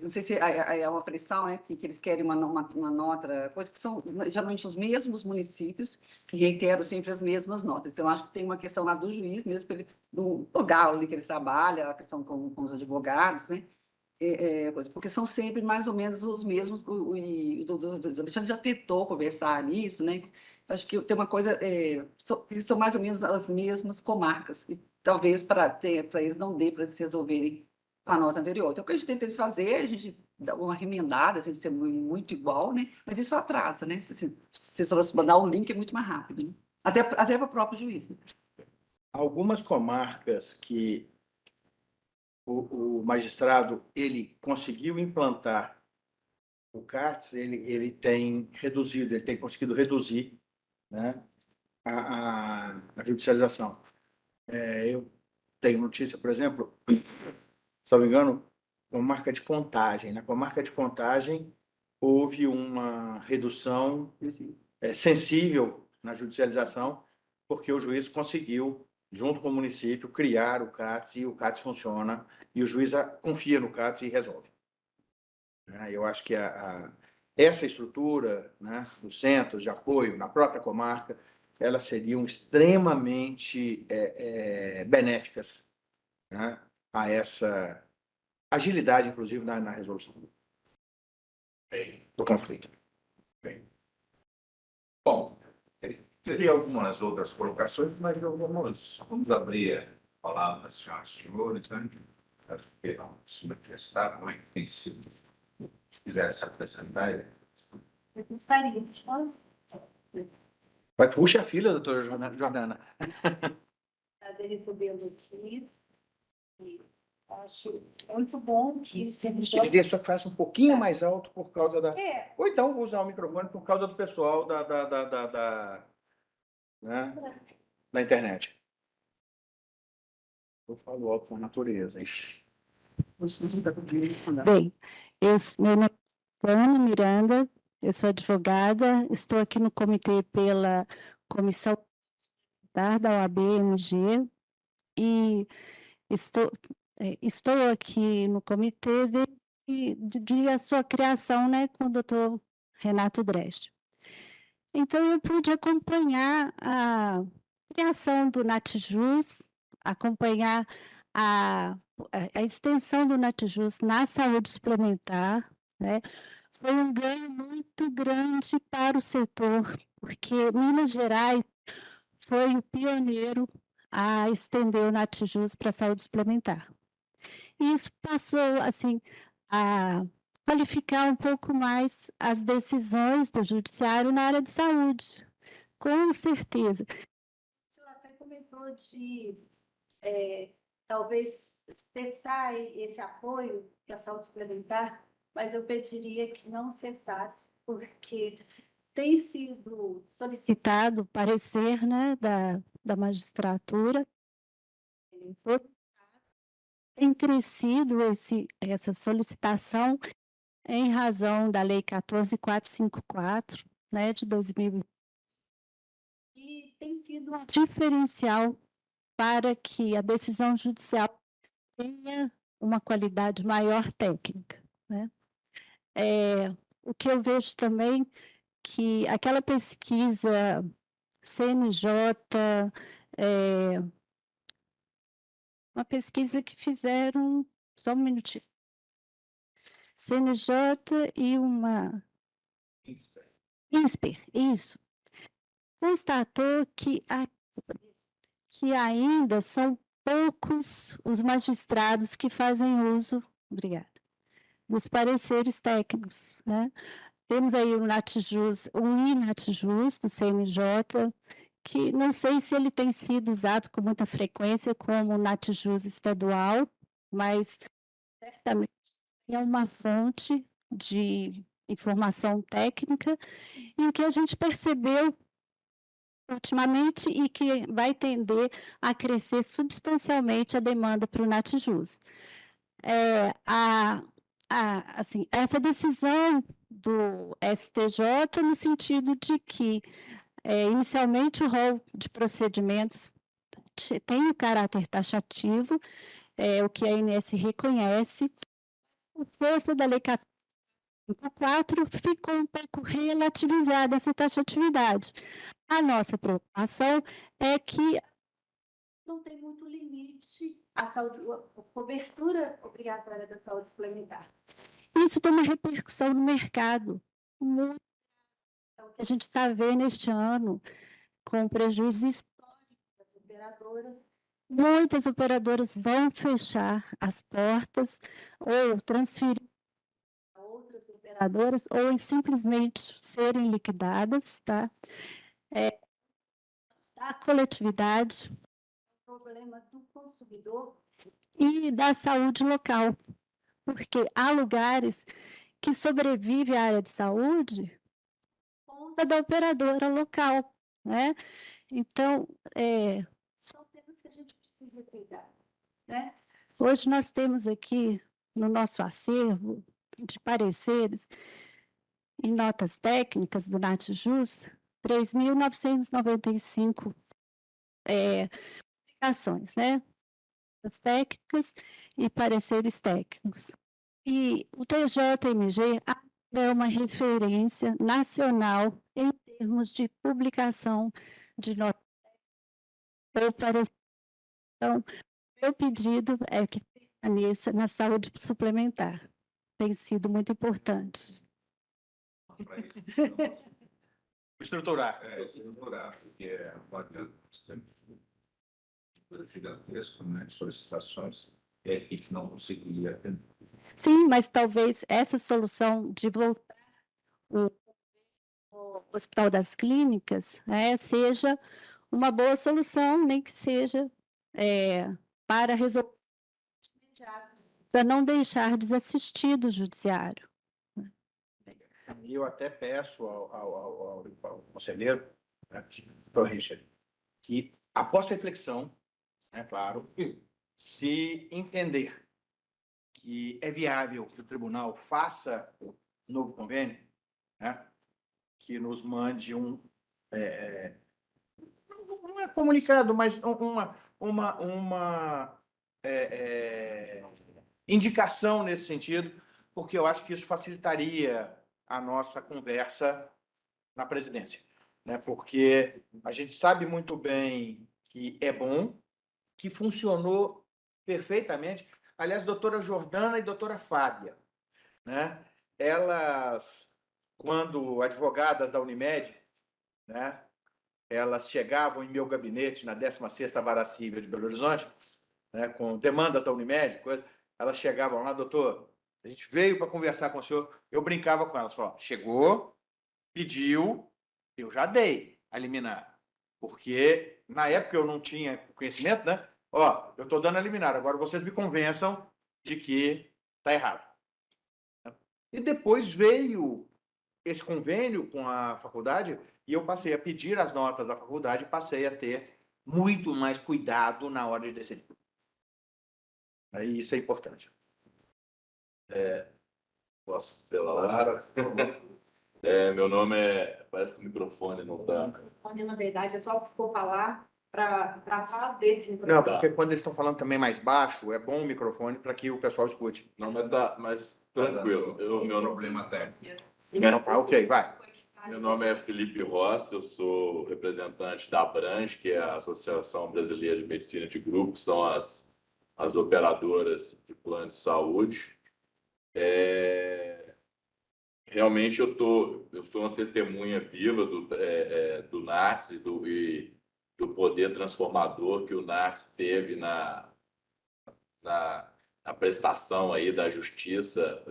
não sei se é uma pressão, né, que eles querem uma nota, coisa que são geralmente os mesmos municípios que reiteram sempre as mesmas notas. Então, acho que tem uma questão lá do juiz, mesmo do lugar ali que ele trabalha, a questão com os advogados, né, porque são sempre mais ou menos os mesmos. O Alexandre já tentou conversar nisso, né? Acho que tem uma coisa, são mais ou menos as mesmas comarcas, e talvez para eles não dê para eles resolverem com a nota anterior. Então, o que a gente tenta fazer, a gente dá uma remendada, assim, de ser muito igual, né? Mas isso atrasa, né? Assim, se você mandar um link, é muito mais rápido, né? Até para o próprio juiz. Né? Algumas comarcas que o magistrado ele conseguiu implantar o CARTS, ele tem conseguido reduzir, né, a judicialização. Eu tenho notícia, por exemplo, se não me engano, comarca de Contagem. Na comarca de Contagem houve uma redução sensível na judicialização, porque o juiz conseguiu, junto com o município, criar o CATS, e o CATS funciona, e o juiz confia no CATS e resolve. Eu acho que essa estrutura, né, dos centros de apoio na própria comarca, elas seriam extremamente benéficas, né, a essa agilidade, inclusive, na resolução do conflito. Bem. Bom, teria algumas outras colocações, mas vamos abrir a palavra, senhoras e senhores, né? Porque vamos manifestar como é que tem sido. Se quiser se apresentar. Puxa a fila, doutora Jordana. prazer recebê-lo aqui. E acho muito bom que se Queria só que faça um pouquinho mais alto por causa da... É, Ou então vou usar o microfone por causa do pessoal né, da internet. Eu falo alto com a natureza, hein? Bem, meu nome é Ana Miranda, eu sou advogada, estou aqui no comitê pela Comissão da OAB-MG e estou aqui no comitê de a sua criação, né, com o doutor Renato Dreste. Então, eu pude acompanhar a criação do Natjus, acompanhar a extensão do Natjus na saúde suplementar, né? Foi um ganho muito grande para o setor, porque Minas Gerais foi o pioneiro a estender o Natjus para a saúde suplementar. E isso passou, assim, a qualificar um pouco mais as decisões do judiciário na área de saúde, com certeza. o senhor até comentou de talvez cessar esse apoio para a saúde suplementar, mas eu pediria que não cessasse, porque tem sido solicitado Citado parecer, né, da magistratura, tem crescido essa solicitação em razão da Lei 14.454, né, de 2020, e tem sido diferencial para que a decisão judicial tenha uma qualidade maior técnica, né? O que eu vejo também que aquela pesquisa CNJ, uma pesquisa que fizeram, só um minutinho, CNJ e uma INSPER, isso, constatou que ainda são poucos os magistrados que fazem uso, obrigada, dos pareceres técnicos, né? Temos aí o Natjus, o INatjus do CNJ, que não sei se ele tem sido usado com muita frequência como o Natjus estadual, mas certamente é uma fonte de informação técnica, e o que a gente percebeu ultimamente e que vai tender a crescer substancialmente a demanda para o Natjus. Assim, essa decisão do STJ no sentido de que, inicialmente, o rol de procedimentos tem o caráter taxativo, o que a ANS reconhece, a força da Lei 14.4 ficou um pouco relativizada essa taxatividade. A nossa preocupação é que não tem muito limite a cobertura obrigatória da saúde suplementar. isso tem uma repercussão no mercado. Muito, a gente está vendo este ano com prejuízo histórico Das operadoras. Muitas operadoras vão fechar as portas ou transferir A outras operadoras ou simplesmente serem liquidadas, tá? Da coletividade o problema do consumidor e da saúde local, porque há lugares que sobrevivem à área de saúde por conta da operadora local, né? Então, são temas que a gente precisa cuidar, né? hoje nós temos aqui no nosso acervo de pareceres e notas técnicas do Natjus 3.995 publicações, né? As técnicas e pareceres técnicos. E o TJMG é uma referência nacional em termos de publicação de notas ou parecer. Então, meu pedido é que permaneça na saúde suplementar. Tem sido muito importante. Estruturar. Estruturar, porque é uma gigantesco, né, de solicitações, e a equipe não conseguia atender. Sim, mas talvez essa solução de voltar o Hospital das Clínicas, né, seja uma boa solução, nem que seja para resolver, para não deixar desassistido o judiciário. E eu até peço ao conselheiro, né, doutor Richard, que após reflexão, é claro, se entender que é viável que o tribunal faça novo convênio, né, que nos mande não é comunicado, mas uma indicação nesse sentido, porque eu acho que isso facilitaria a nossa conversa na presidência, né? Porque a gente sabe muito bem que é bom, que funcionou perfeitamente. Aliás, doutora Jordana e doutora Fábia, né? Elas, quando advogadas da Unimed, né? Elas chegavam em meu gabinete na 16ª Vara Civil de Belo Horizonte, né? Com demandas da Unimed, elas chegavam lá, doutor, a gente veio para conversar com o senhor. Eu brincava com elas, falava, chegou, pediu, eu já dei a liminar. Porque na época eu não tinha conhecimento, né? Ó, eu estou dando a liminar, agora vocês me convençam de que está errado. E depois veio esse convênio com a faculdade e eu passei a pedir as notas da faculdade e passei a ter muito mais cuidado na hora de decidir. Aí isso é importante. Posso pela Lara? Meu nome parece que o microfone não está. Na verdade, é só for falar para falar desse microfone. Não, porque quando eles estão falando também mais baixo, é bom o microfone para que o pessoal escute. Não, mas tranquilo. Meu Problema técnico. Ok, vai. Meu nome é Felipe Rossi, eu sou representante da ABRANGE, que é a Associação Brasileira de Medicina de Grupo, são as operadoras de plano de saúde. Realmente eu sou uma testemunha viva do NARTS e do poder transformador que o NARTS teve na prestação aí da justiça,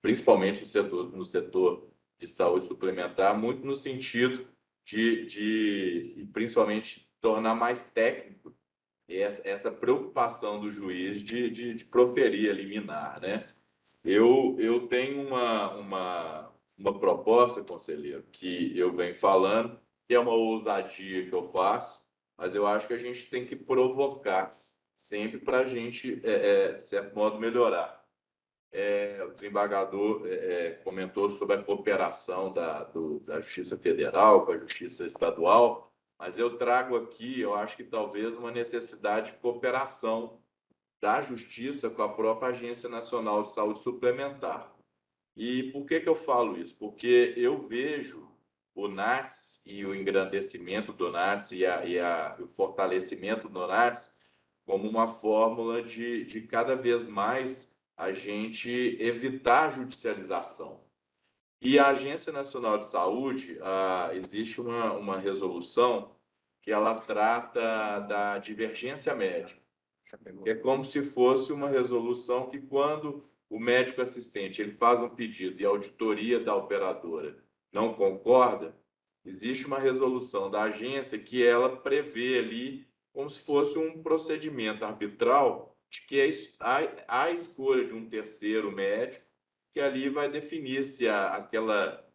principalmente no setor de saúde suplementar, muito no sentido de principalmente tornar mais técnico essa preocupação do juiz de proferir a liminar, né? Eu tenho uma proposta, conselheiro, que eu venho falando, que é uma ousadia que eu faço, mas eu acho que a gente tem que provocar sempre para a gente, de certo modo, melhorar. O desembargador comentou sobre a cooperação da Justiça Federal com a Justiça Estadual, mas eu trago aqui, eu acho que talvez uma necessidade de cooperação da Justiça com a própria Agência Nacional de Saúde Suplementar. E por que eu falo isso? Porque eu vejo o NARTS e o engrandecimento do NARTS e o fortalecimento do NARTS como uma fórmula de cada vez mais a gente evitar a judicialização. E a Agência Nacional de Saúde, existe uma resolução que ela trata da divergência médica. É como se fosse uma resolução que, quando o médico assistente ele faz um pedido e a auditoria da operadora não concorda, existe uma resolução da agência que ela prevê ali como se fosse um procedimento arbitral de que a escolha de um terceiro médico que ali vai definir se aquela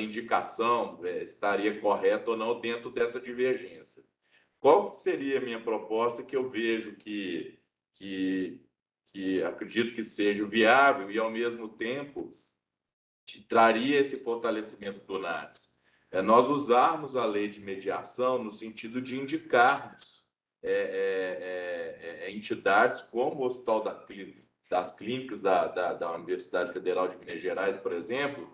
indicação estaria correta ou não dentro dessa divergência. Qual seria a minha proposta que eu vejo que acredito que seja viável e, ao mesmo tempo, traria esse fortalecimento do NARTS? Nós usarmos a lei de mediação no sentido de indicarmos entidades como o Hospital das Clínicas da Universidade Federal de Minas Gerais, por exemplo,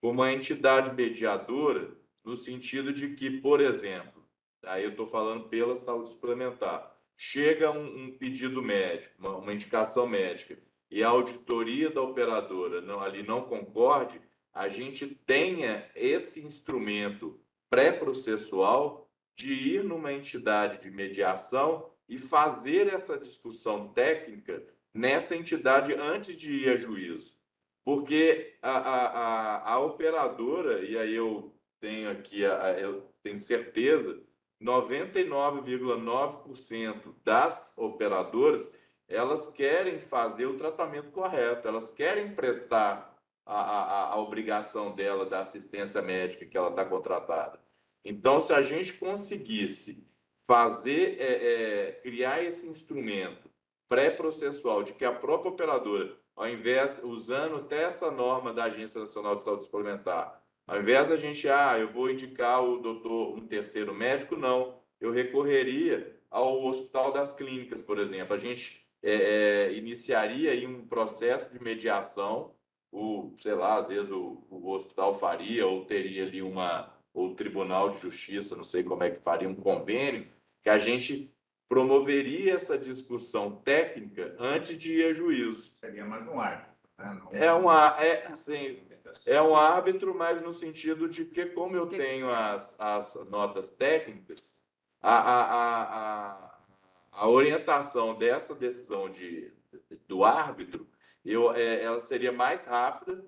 como uma entidade mediadora no sentido de que, por exemplo, aí eu estou falando pela saúde suplementar, chega um pedido médico, uma indicação médica, e a auditoria da operadora não concorde, a gente tenha esse instrumento pré-processual de ir numa entidade de mediação e fazer essa discussão técnica nessa entidade antes de ir a juízo. Porque a operadora, e aí eu tenho aqui, eu tenho certeza, 99,9% das operadoras, elas querem fazer o tratamento correto, elas querem prestar a obrigação dela da assistência médica que ela está contratada. Então, se a gente conseguisse fazer, criar esse instrumento pré-processual de que a própria operadora, ao invés, usando até essa norma da Agência Nacional de Saúde Suplementar, ao invés da gente, eu vou indicar o doutor, um terceiro médico, não. Eu recorreria ao Hospital das Clínicas, por exemplo. A gente iniciaria aí um processo de mediação, sei lá, às vezes o hospital faria, ou teria ali o Tribunal de Justiça, não sei como é que faria, um convênio, que a gente promoveria essa discussão técnica antes de ir a juízo. Seria mais um árbitro, né? É um árbitro, mas no sentido de que, como eu tenho as notas técnicas, a orientação dessa decisão do árbitro, ela seria mais rápida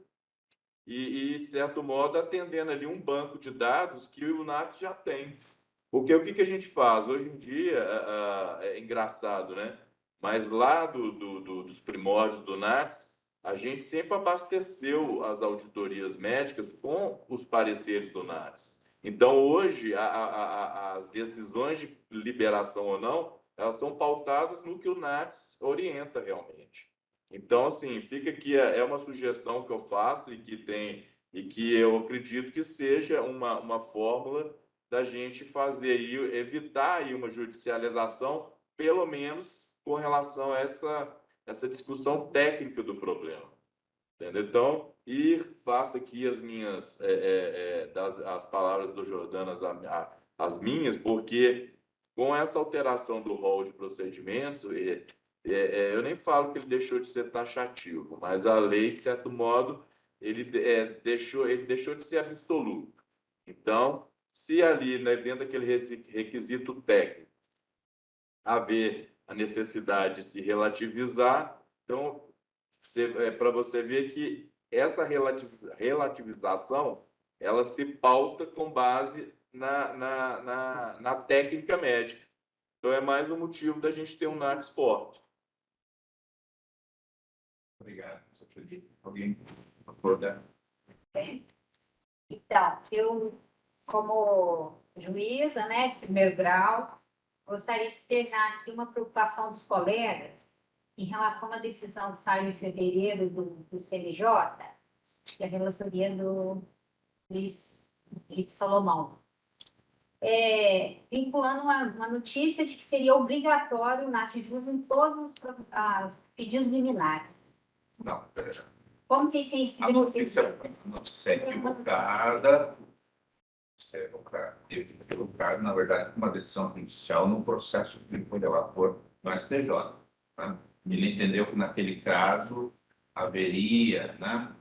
e, de certo modo, atendendo ali um banco de dados que o NAT já tem. Porque o que a gente faz? Hoje em dia, é engraçado, né? Mas lá dos primórdios do NATS, a gente sempre abasteceu as auditorias médicas com os pareceres do NATS. Então, hoje, as decisões de liberação ou não, elas são pautadas no que o NATS orienta realmente. Então, assim, fica aqui, é uma sugestão que eu faço e que eu acredito que seja uma fórmula da gente fazer aí, evitar aí uma judicialização, pelo menos com relação a essa discussão técnica do problema. Entendeu? Então, faço aqui as minhas, as palavras do Jordano, as minhas, porque com essa alteração do rol de procedimentos, eu nem falo que ele deixou de ser taxativo, mas a lei, de certo modo, ele deixou de ser absoluto. Então, se ali, né, dentro daquele requisito técnico, haver a necessidade de se relativizar, então, para você ver que essa relativização, ela se pauta com base na técnica médica. Então, é mais um motivo da gente ter um NATS forte. Obrigado. Alguém concordar? Então, eu, como juíza, né, de primeiro grau, gostaria de externar aqui uma preocupação dos colegas em relação à decisão que saiu em fevereiro do CNJ, que é a relatoria do Luiz Felipe Salomão, vinculando uma notícia de que seria obrigatório o NATJUS em todos os pedidos liminares. Não, Como que tem sido a notícia é equivocada. Equivocado, na verdade, uma decisão judicial no processo que foi relator no STJ. Né? Ele entendeu que, naquele caso, haveria, né,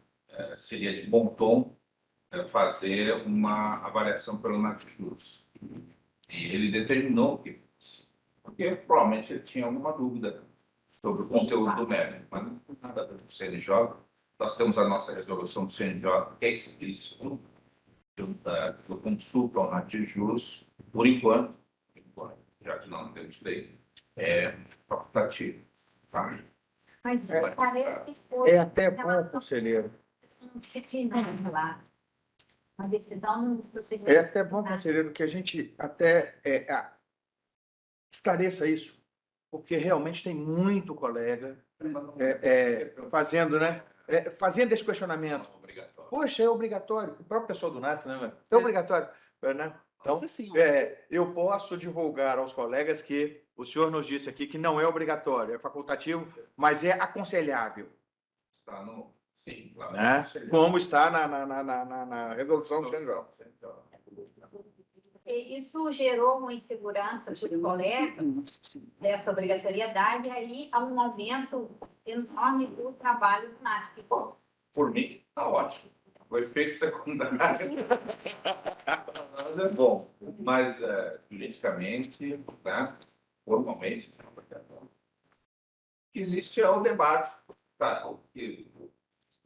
seria de bom tom fazer uma avaliação pelo NATJUS. E ele determinou que, porque provavelmente ele tinha alguma dúvida sobre o conteúdo do mérito, mas não tem nada do CNJ. Nós temos a nossa resolução do CNJ, que é explícito, do consulta ao NATJUS, por enquanto, já que não temos lei, é facultativo. Tá? Mas parece que foi até bom, conselheiro. disciplinar lá. Uma decisão do É até bom, conselheiro, que a gente até esclareça isso, porque realmente tem muito colega fazendo, né? Fazendo esse questionamento. Poxa, é obrigatório. O próprio pessoal do NATS, né? É obrigatório, né? Então, eu posso divulgar aos colegas que o senhor nos disse aqui que não é obrigatório, é facultativo, mas é aconselhável. Está no... Sim, claro. Né? Como está na resolução do CNJ. Isso gerou uma insegurança para os colegas dessa obrigatoriedade, e aí há um aumento enorme do trabalho do NAT. Por mim, está ótimo. O efeito secundário mas é bom, mas politicamente, né, formalmente, existe o debate, tá? Que,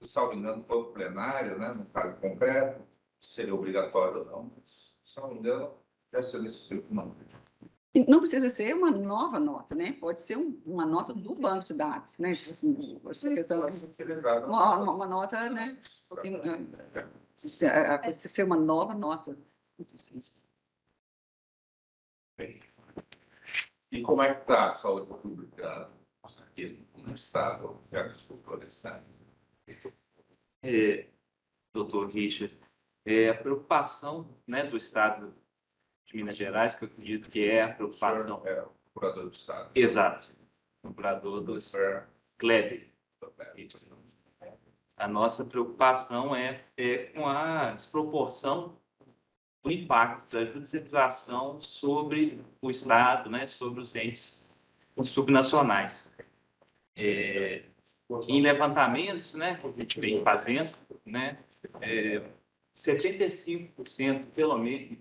salvo engano, foi o plenário, né, no caso concreto, se seria obrigatório ou não, mas, salvo engano, Já se decidiu que não. E não precisa ser uma nova nota, né? Pode ser uma nota do banco de dados, né? Assim, uma nota, né? Pode ser uma nova nota. Bem. E como é que está a saúde pública aqui no estado, já que discutiu esse estado? Doutor Richard, a preocupação, né, do Estado de Minas Gerais, que eu acredito que é a preocupação. É o procurador do estado. Exato, o procurador do Estado, Kleber. Isso. A nossa preocupação é com a desproporção do impacto da judicialização sobre o Estado, né, sobre os entes subnacionais. Em levantamentos, né, que a gente vem fazendo, né, 75%, pelo menos,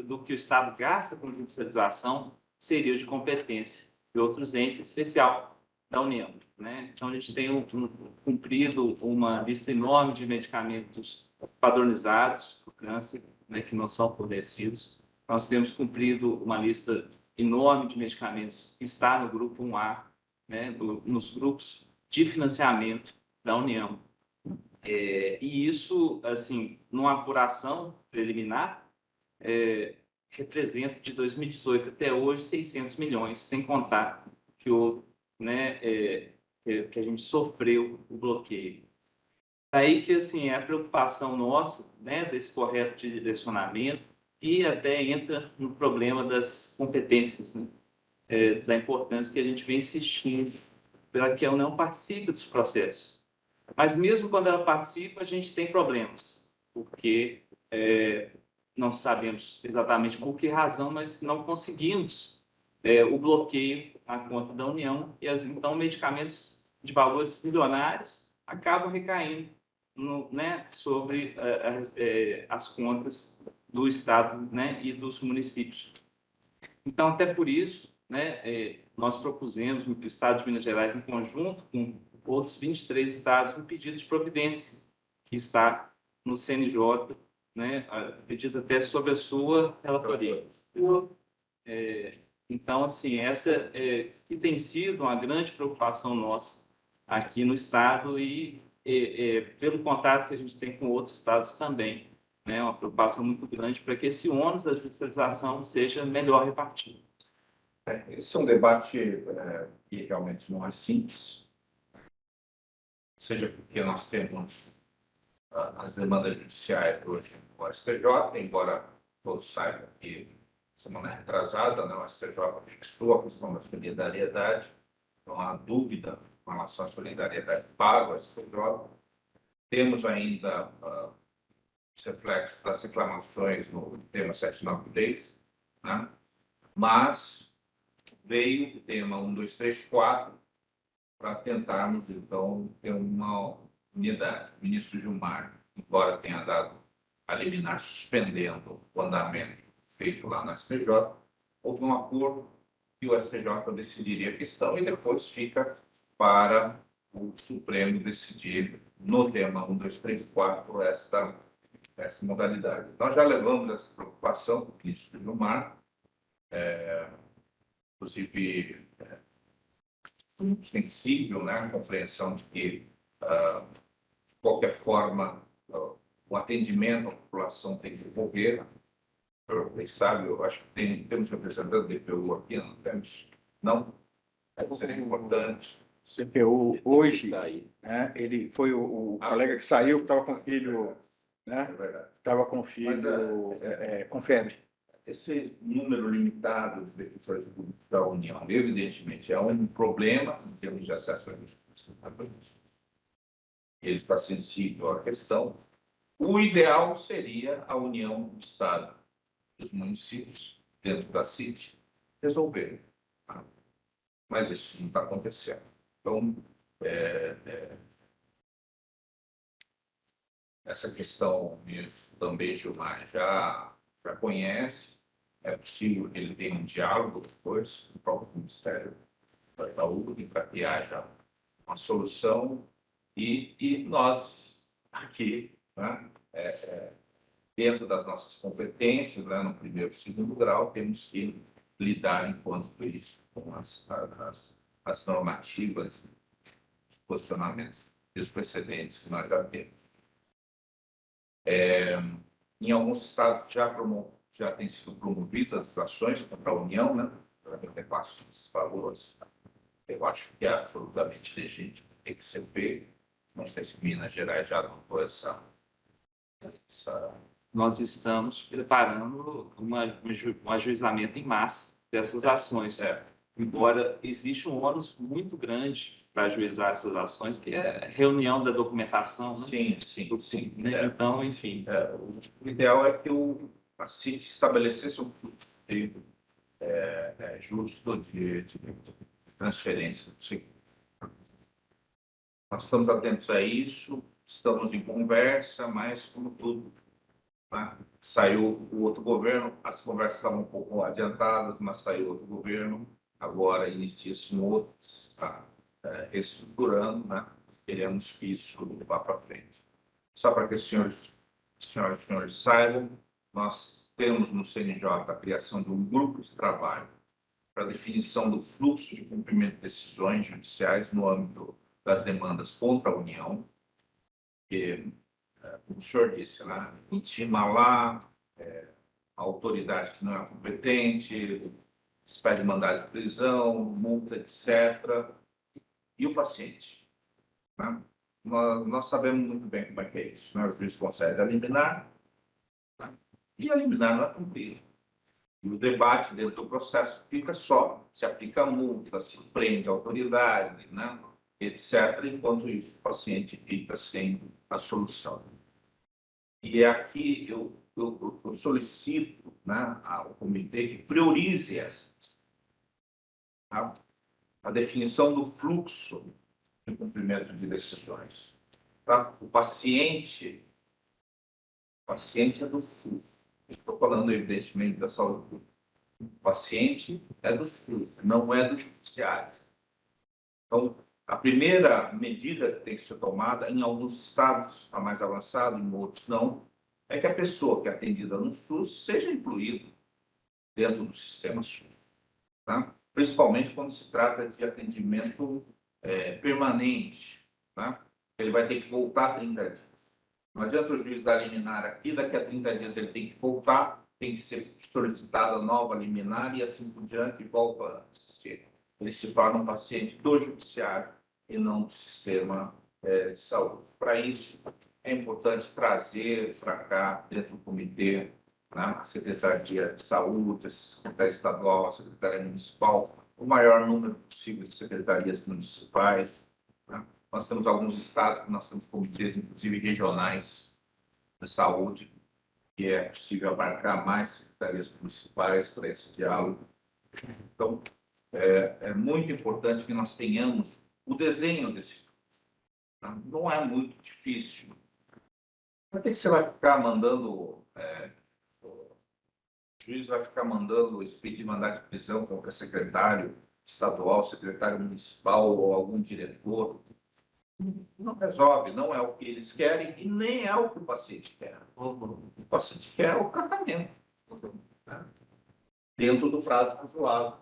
do que o Estado gasta com judicialização seria de competência de outros entes, em especial da União, né? Então, a gente tem cumprido uma lista enorme de medicamentos padronizados para o câncer, né, que não são fornecidos. Nós temos cumprido uma lista enorme de medicamentos que está no grupo 1A, né, nos grupos de financiamento da União. E isso, assim, numa apuração preliminar, representa de 2018 até hoje 600 milhões, sem contar que houve, né, que a gente sofreu o bloqueio. Aí que, assim, é a preocupação nossa, né, desse correto de direcionamento, e até entra no problema das competências, né, da importância que a gente vem insistindo para que a União participe dos processos. Mas mesmo quando ela participa, a gente tem problemas, porque não sabemos exatamente por que razão, mas não conseguimos o bloqueio na conta da União, e então medicamentos de valores milionários acabam recaindo sobre as contas do Estado, né, e dos municípios. Então, até por isso, né, nós propusemos que o Estado de Minas Gerais, em conjunto com outros 23 estados, um pedido de providência que está no CNJ, né, pedido até sobre a sua relatoria. Então, assim, essa que tem sido uma grande preocupação nossa aqui no estado e pelo contato que a gente tem com outros estados também, né, uma preocupação muito grande para que esse ônus da judicialização seja melhor repartido. Esse é um debate que realmente não é simples, seja porque nós temos as demandas judiciais hoje no STJ, embora todos saibam que semana retrasada, né, o STJ fixou a questão da solidariedade, não há dúvida com relação à solidariedade para o STJ. Temos ainda os reflexos das reclamações no tema 793, né? Mas veio o tema 1, 2, 3, 4 para tentarmos, então, ter uma unidade. O ministro Gilmar, embora tenha dado a liminar suspendendo o andamento feito lá no STJ, houve um acordo que o STJ decidiria a questão e depois fica para o Supremo decidir no tema 1, 2, 3, 4 essa modalidade. Nós já levamos essa preocupação para o ministro Gilmar, inclusive sensível, né, a compreensão de que, de qualquer forma, o atendimento à população tem que ocorrer. Quem sabe, eu acho que temos representantes do DPU aqui, não temos? Não? Seria importante. CPU hoje, né, ele foi o colega que saiu, que estava com filho, né? Estava com filho com febre. Esse número limitado de defensores públicos da União, evidentemente, é um problema em termos de acesso à justiça. Ele está sensível à questão. O ideal seria a união do Estado e dos municípios, dentro da CIT, resolver. Mas isso não está acontecendo. Então, essa questão também Gilmar já conhece. É possível que ele tenha um diálogo depois com o próprio Ministério da Saúde para que haja uma solução e nós aqui, né, dentro das nossas competências, né, no primeiro e segundo grau, temos que lidar enquanto isso com as normativas, os posicionamentos e os precedentes que nós já temos. Em alguns estados já têm sido promovidas as ações contra a União, né, para repasse desses valores. Eu acho que é absolutamente legítimo, tem que ser feito. Não sei se Minas Gerais já adotou essa... Nós estamos preparando um ajuizamento em massa dessas ações. Embora exista um ônus muito grande para ajuizar essas ações, que é a reunião da documentação. Né? Sim. Né? Então, enfim. O ideal é que a CIT estabelecesse um tempo justo de transferência. Nós estamos atentos a isso, estamos em conversa, mas, como tudo, né? Saiu o outro governo, as conversas estavam um pouco adiantadas, mas saiu outro governo, agora inicia-se um outro, está reestruturando, né? Queremos que isso vá para frente. Só para que os senhores saibam, nós temos no CNJ a criação de um grupo de trabalho para definição do fluxo de cumprimento de decisões judiciais no âmbito das demandas contra a União, que, como o senhor disse, né, intima lá a autoridade que não é competente, se pede mandado de prisão, multa, etc. E o paciente. Né? Nós sabemos muito bem como é que é isso. Né? O juiz concede a liminar, né? E a liminar não é cumprida. E o debate dentro do processo fica só, se aplica a multa, se prende a autoridade, né? Etc., enquanto isso o paciente fica sem a solução. E aqui eu solicito, né, ao comitê que priorize a definição do fluxo de cumprimento de decisões. Tá? O paciente é do SUS. Estou falando, evidentemente, da saúde pública. O paciente é do SUS, não é do judiciário. Então, a primeira medida que tem que ser tomada, em alguns estados está mais avançado, em outros não, é que a pessoa que é atendida no SUS seja incluída dentro do sistema SUS. Tá? Principalmente quando se trata de atendimento permanente. Tá? Ele vai ter que voltar 30 dias. Não adianta o juiz dar liminar aqui, daqui a 30 dias ele tem que voltar, tem que ser solicitada nova liminar e assim por diante, e volta a assistir. Ele se torna um paciente do judiciário e não do sistema de saúde. Para isso, é importante trazer para cá, dentro do comitê, a Secretaria de Saúde, a Secretaria Estadual, a Secretaria Municipal, o maior número possível de secretarias municipais. Né? Nós temos alguns estados que nós temos comitês, inclusive regionais de saúde, que é possível abarcar mais secretarias municipais para esse diálogo. Então, é muito importante que nós tenhamos o desenho desse fluxo. Não é muito difícil. Por que você vai ficar mandando... o juiz vai ficar mandando expedir mandado de prisão contra secretário estadual, secretário municipal ou algum diretor? Não resolve, não é o que eles querem e nem é o que o paciente quer. O paciente quer o tratamento, né? Dentro do prazo razoável,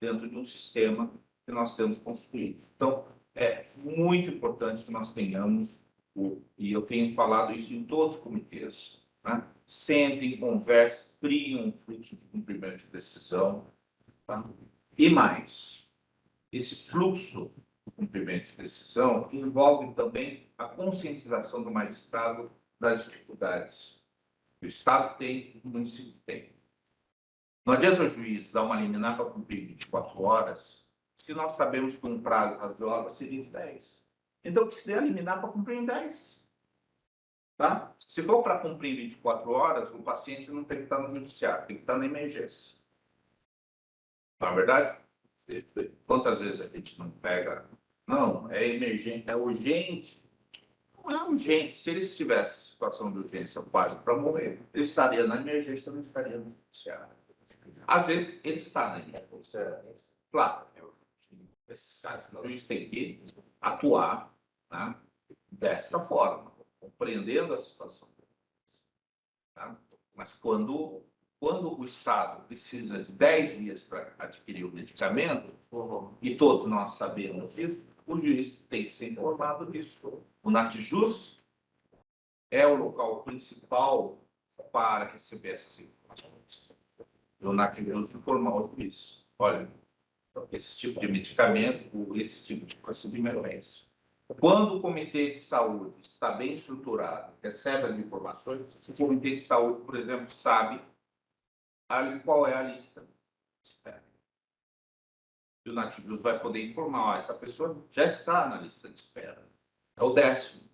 dentro de um sistema que nós temos construído. Então, é muito importante que nós tenhamos, e eu tenho falado isso em todos os comitês, né? Sentem, conversem, criem um fluxo de cumprimento de decisão. Tá? E mais, esse fluxo de cumprimento de decisão envolve também a conscientização do magistrado das dificuldades que o Estado tem e o município tem. Não adianta o juiz dar uma liminar para cumprir 24 horas, se nós sabemos que um prazo razoável seria de 10. Então, que se dê a liminar para cumprir em 10. Tá? Se for para cumprir 24 horas, o paciente não tem que estar no judiciário, tem que estar na emergência. Não é verdade? Quantas vezes a gente não pega... Não, é emergente, é urgente. Não é urgente. Se ele estivesse em situação de urgência quase para morrer, ele estaria na emergência, não estaria no judiciário. Às vezes, ele está na emergência. Claro, esses casos, a gente tem que atuar, né, desta forma, compreendendo a situação. tá? Mas quando o Estado precisa de 10 dias para adquirir o medicamento, e todos nós sabemos disso, o juiz tem que ser informado disso. O NATJUS é o local principal para receber essas informações. O NATJUS informa ao juiz: olha, esse tipo de medicamento, esse tipo de procedimento é esse. Quando o Comitê de Saúde está bem estruturado, recebe as informações, o Comitê de Saúde, por exemplo, sabe qual é a lista de espera. E o NATJUS vai poder informar: essa pessoa já está na lista de espera. É o 10º.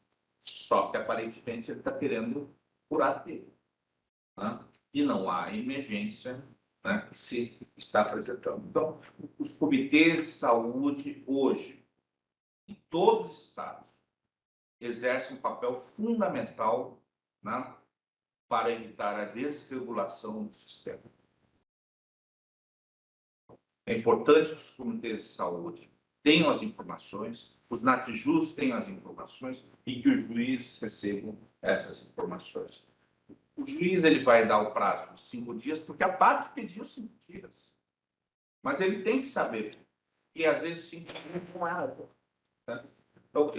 Só que, aparentemente, ele está querendo curar dele. Né? E não há emergência, né, que se está apresentando. Então, os comitês de saúde, hoje, em todos os estados, exercem um papel fundamental, né, para evitar a desregulação do sistema. É importante que os comitês de saúde tenham as informações, os NATJUS tenham as informações e que os juízes recebam essas informações. O juiz ele vai dar o prazo de 5 dias, porque a parte pediu 5 dias. Mas ele tem que saber que, às vezes, 5 dias não é nada. Né? Então,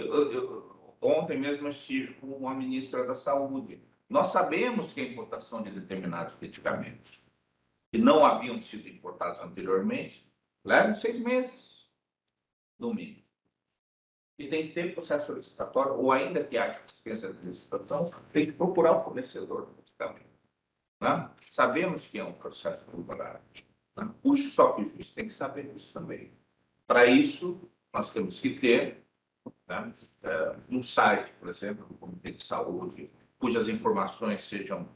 ontem mesmo eu estive com a ministra da Saúde. Nós sabemos que a importação de determinados medicamentos que não haviam sido importados anteriormente levam 6 meses, no mínimo. E tem que ter processo licitatório, ou ainda que haja dispensa de licitação, tem que procurar o fornecedor do medicamento. Né? Sabemos que é um processo temporário. Né? Só que o juiz tem que saber disso também. Para isso, nós temos que ter, né, um site, por exemplo, do Comitê de Saúde, cujas informações sejam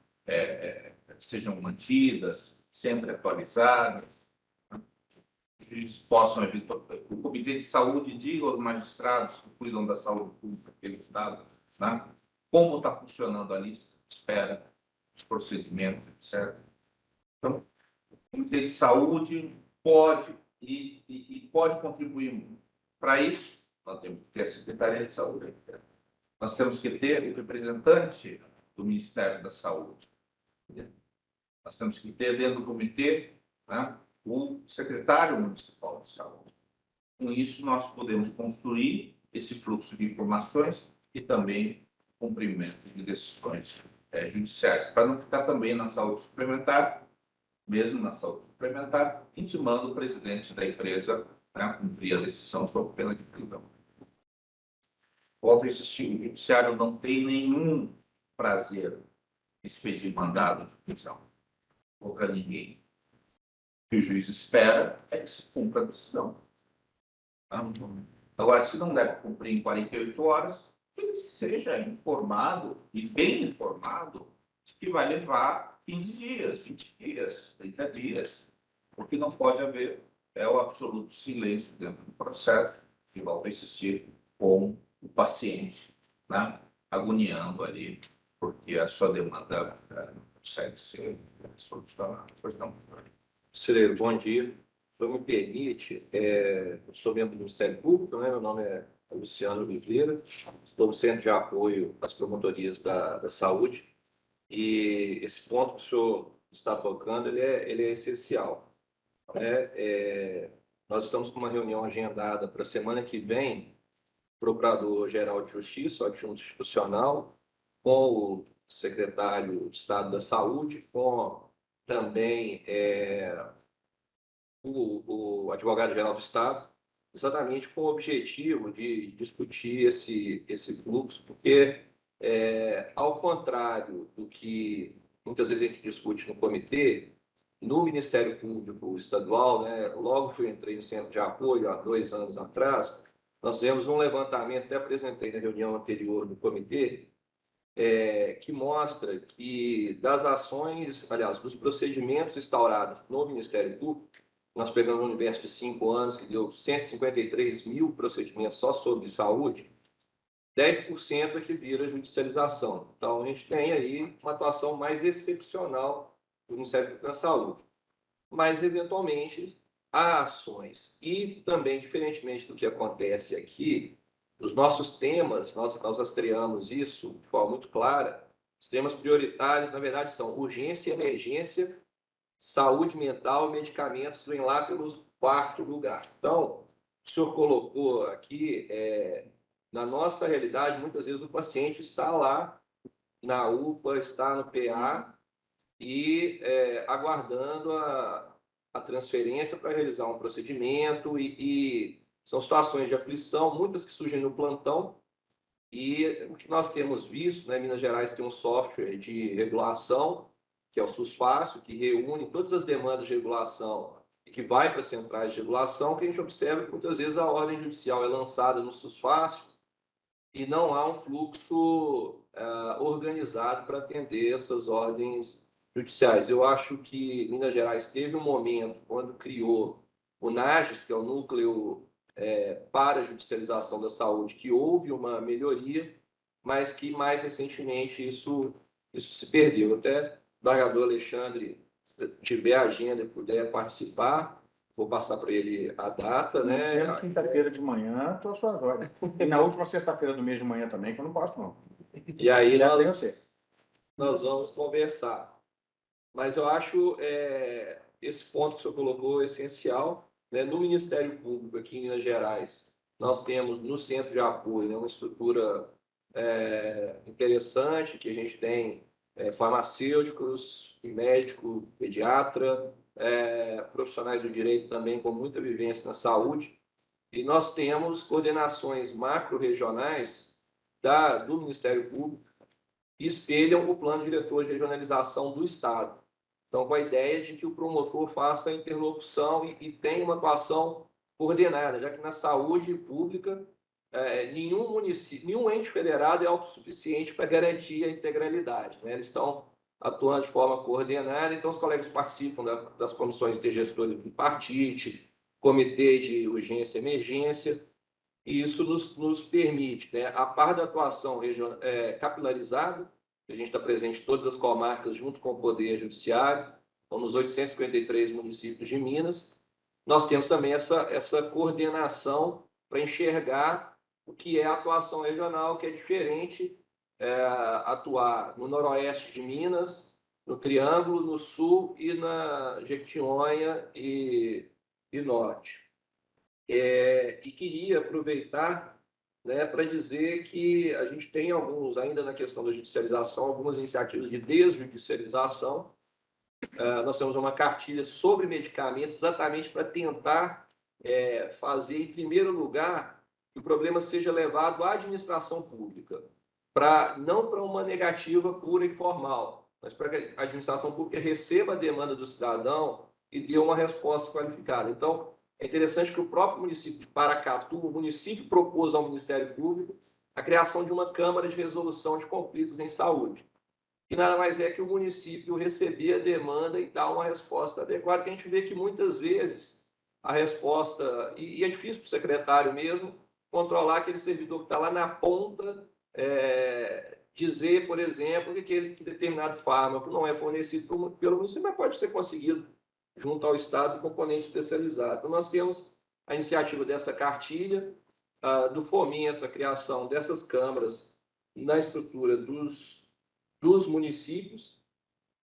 mantidas, sempre atualizadas. Eles possam evitar. O Comitê de Saúde diga aos magistrados que cuidam da saúde pública daquele estado, né, como está funcionando a lista de espera, os procedimentos, etc. Então, o Comitê de Saúde pode pode contribuir para isso. Nós temos que ter a Secretaria de Saúde. Nós temos que ter o representante do Ministério da Saúde. Nós temos que ter dentro do comitê, né, o secretário municipal de saúde. Com isso, nós podemos construir esse fluxo de informações e também cumprimento de decisões judiciais, para não ficar também na saúde suplementar, mesmo na saúde suplementar, intimando o presidente da empresa a cumprir a decisão sob pena de prisão. Volto a insistir: o judiciário não tem nenhum prazer em expedir mandado de prisão contra ninguém. O que o juiz espera é que se cumpra a decisão. Agora, se não deve cumprir em 48 horas, que ele seja informado, e bem informado, de que vai levar 15 dias, 20 dias, 30 dias, porque não pode haver o absoluto silêncio dentro do processo, que volta a insistir, com o paciente, né, agoniando ali, porque a sua demanda não consegue ser solucionada. Conselheiro, bom dia. Se me permite, eu sou membro do Ministério Público, né? Meu nome é Luciano Oliveira, estou no Centro de Apoio às Promotorias da Saúde, e esse ponto que o senhor está tocando, ele é essencial. Né? Nós estamos com uma reunião agendada para a semana que vem, Procurador-Geral de Justiça, o adjunto institucional, com o secretário de Estado da Saúde, com também o advogado-geral do Estado, exatamente com o objetivo de discutir esse fluxo, porque, ao contrário do que muitas vezes a gente discute no comitê, no Ministério Público Estadual, né, logo que eu entrei no Centro de Apoio, há 2 anos atrás, nós fizemos um levantamento, até apresentei na reunião anterior do comitê, que mostra que das ações, aliás, dos procedimentos instaurados no Ministério Público, nós pegamos um universo de 5 anos, que deu 153 mil procedimentos só sobre saúde, 10% é que vira judicialização. Então, a gente tem aí uma atuação mais excepcional do Ministério da Saúde. Mas, eventualmente, há ações. E também, diferentemente do que acontece aqui, os nossos temas, nós rastreamos isso de forma muito clara, Os temas prioritários, na verdade, são urgência, emergência, saúde mental e medicamentos, vem lá pelo 4º lugar. Então, o senhor colocou aqui, na nossa realidade, muitas vezes o paciente está lá na UPA, está no PA e aguardando a transferência para realizar um procedimento e são situações de aflição, muitas que surgem no plantão. E o que nós temos visto, né, Minas Gerais tem um software de regulação, que é o SUSFácil, que reúne todas as demandas de regulação e que vai para as centrais de regulação, que a gente observa que muitas vezes a ordem judicial é lançada no SUSFácil e não há um fluxo organizado para atender essas ordens judiciais. Eu acho que Minas Gerais teve um momento, quando criou o NAGES, que é o Núcleo para a Judicialização da Saúde, que houve uma melhoria, mas que mais recentemente isso se perdeu. Até o desembargador Alexandre, se tiver agenda e puder participar, vou passar para ele a data, né? Na quinta-feira de manhã, estou às suas ordens. E na última sexta-feira do mês de manhã também, que eu não posso, não. E aí nós vamos conversar. Mas eu acho esse ponto que o senhor colocou essencial, né? No Ministério Público, aqui em Minas Gerais, nós temos no Centro de Apoio, né, uma estrutura interessante, que a gente tem farmacêuticos, médico, pediatra, profissionais do direito também com muita vivência na saúde, e nós temos coordenações macro-regionais do Ministério Público que espelham o plano diretor de regionalização do Estado. Então, com a ideia de que o promotor faça a interlocução e tenha uma atuação coordenada, já que na saúde pública nenhum município, nenhum ente federado é autossuficiente para garantir a integralidade, né? Eles estão atuando de forma coordenada, então os colegas participam das comissões de gestora do partite, comitê de urgência e emergência, e isso nos permite, né, a par da atuação capilarizada, a gente está presente em todas as comarcas junto com o Poder Judiciário, então nos 853 municípios de Minas, nós temos também essa coordenação para enxergar o que é a atuação regional, que é diferente atuar no noroeste de Minas, no Triângulo, no sul e na Jequitinhonha e norte. E queria aproveitar, né, para dizer que a gente tem ainda na questão da judicialização, algumas iniciativas de desjudicialização. Nós temos uma cartilha sobre medicamentos, exatamente para tentar fazer, em primeiro lugar, que o problema seja levado à administração pública, não para uma negativa pura e formal, mas para que a administração pública receba a demanda do cidadão e dê uma resposta qualificada. Então, é interessante que o próprio município de Paracatu, o município propôs ao Ministério Público a criação de uma Câmara de Resolução de Conflitos em Saúde, que nada mais é que o município receber a demanda e dar uma resposta adequada, que a gente vê que muitas vezes a resposta, e é difícil para o secretário mesmo, controlar aquele servidor que está lá na ponta, dizer, por exemplo, que determinado fármaco não é fornecido pelo município, mas pode ser conseguido junto ao Estado, componente especializado. Então, nós temos a iniciativa dessa cartilha, do fomento, a criação dessas câmaras na estrutura dos municípios,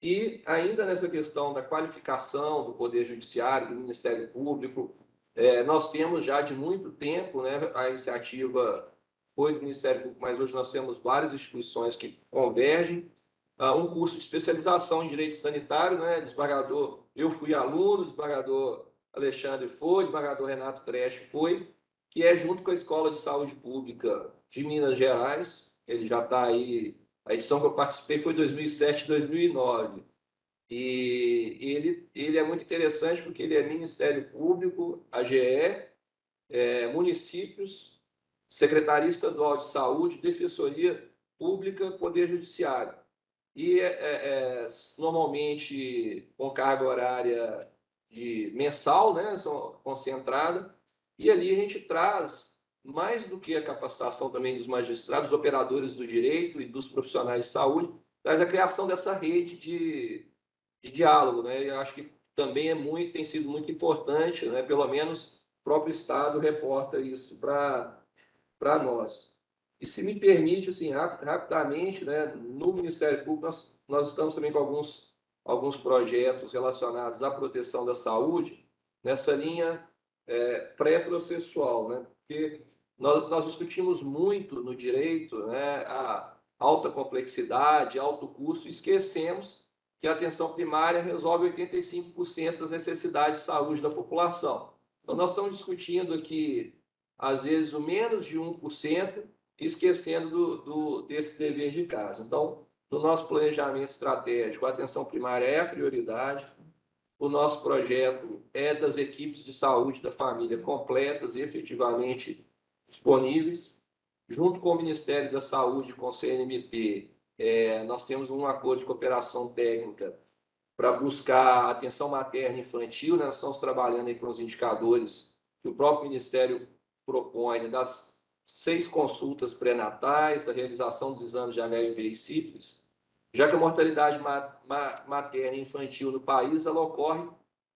e ainda nessa questão da qualificação do Poder Judiciário, do Ministério Público, nós temos já de muito tempo, né, a iniciativa foi do Ministério Público, mas hoje nós temos várias instituições que convergem, um curso de especialização em direito sanitário, né, desembargador, eu fui aluno, o desembargador Alexandre foi, o desembargador Renato Dresch foi, que é junto com a Escola de Saúde Pública de Minas Gerais, ele já está aí, a edição que eu participei foi 2007 e 2009, e ele é muito interessante porque ele é Ministério Público, AGE, municípios, Secretaria Estadual de Saúde, Defensoria Pública, Poder Judiciário. E normalmente com carga horária mensal, né, concentrada, e ali a gente traz, mais do que a capacitação também dos magistrados, dos operadores do direito e dos profissionais de saúde, traz a criação dessa rede de diálogo, né? Eu acho que também tem sido muito importante, né? Pelo menos o próprio Estado reporta isso para nós. E se me permite, assim, rapidamente, né, no Ministério Público, nós estamos também com alguns projetos relacionados à proteção da saúde, nessa linha pré-processual, né? Porque nós discutimos muito no direito, né, a alta complexidade, alto custo, e esquecemos que a atenção primária resolve 85% das necessidades de saúde da população. Então, nós estamos discutindo aqui, às vezes, o menos de 1%, esquecendo desse dever de casa. Então, no nosso planejamento estratégico, a atenção primária é a prioridade. O nosso projeto é das equipes de saúde da família completas e efetivamente disponíveis. Junto com o Ministério da Saúde, com o CNMP, nós temos um acordo de cooperação técnica para buscar atenção materna e infantil. Nós estamos trabalhando aí com os indicadores que o próprio Ministério propõe, né, das 6 consultas pré-natais, da realização dos exames de HIV e sífilis, já que a mortalidade materna e infantil no país ela ocorre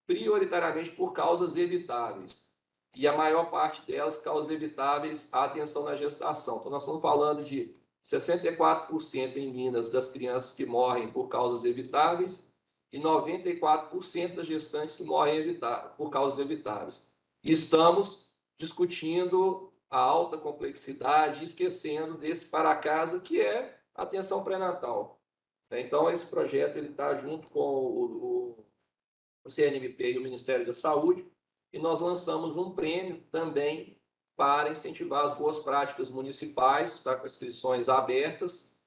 prioritariamente por causas evitáveis. E a maior parte delas, causas evitáveis, a atenção na gestação. Então, nós estamos falando de 64% em Minas das crianças que morrem por causas evitáveis e 94% das gestantes que morrem por causas evitáveis. E estamos discutindo a alta complexidade, esquecendo desse para casa que é a atenção pré-natal. Então, esse projeto está junto com o CNMP e o Ministério da Saúde, e nós lançamos um prêmio também para incentivar as boas práticas municipais, está com inscrições abertas,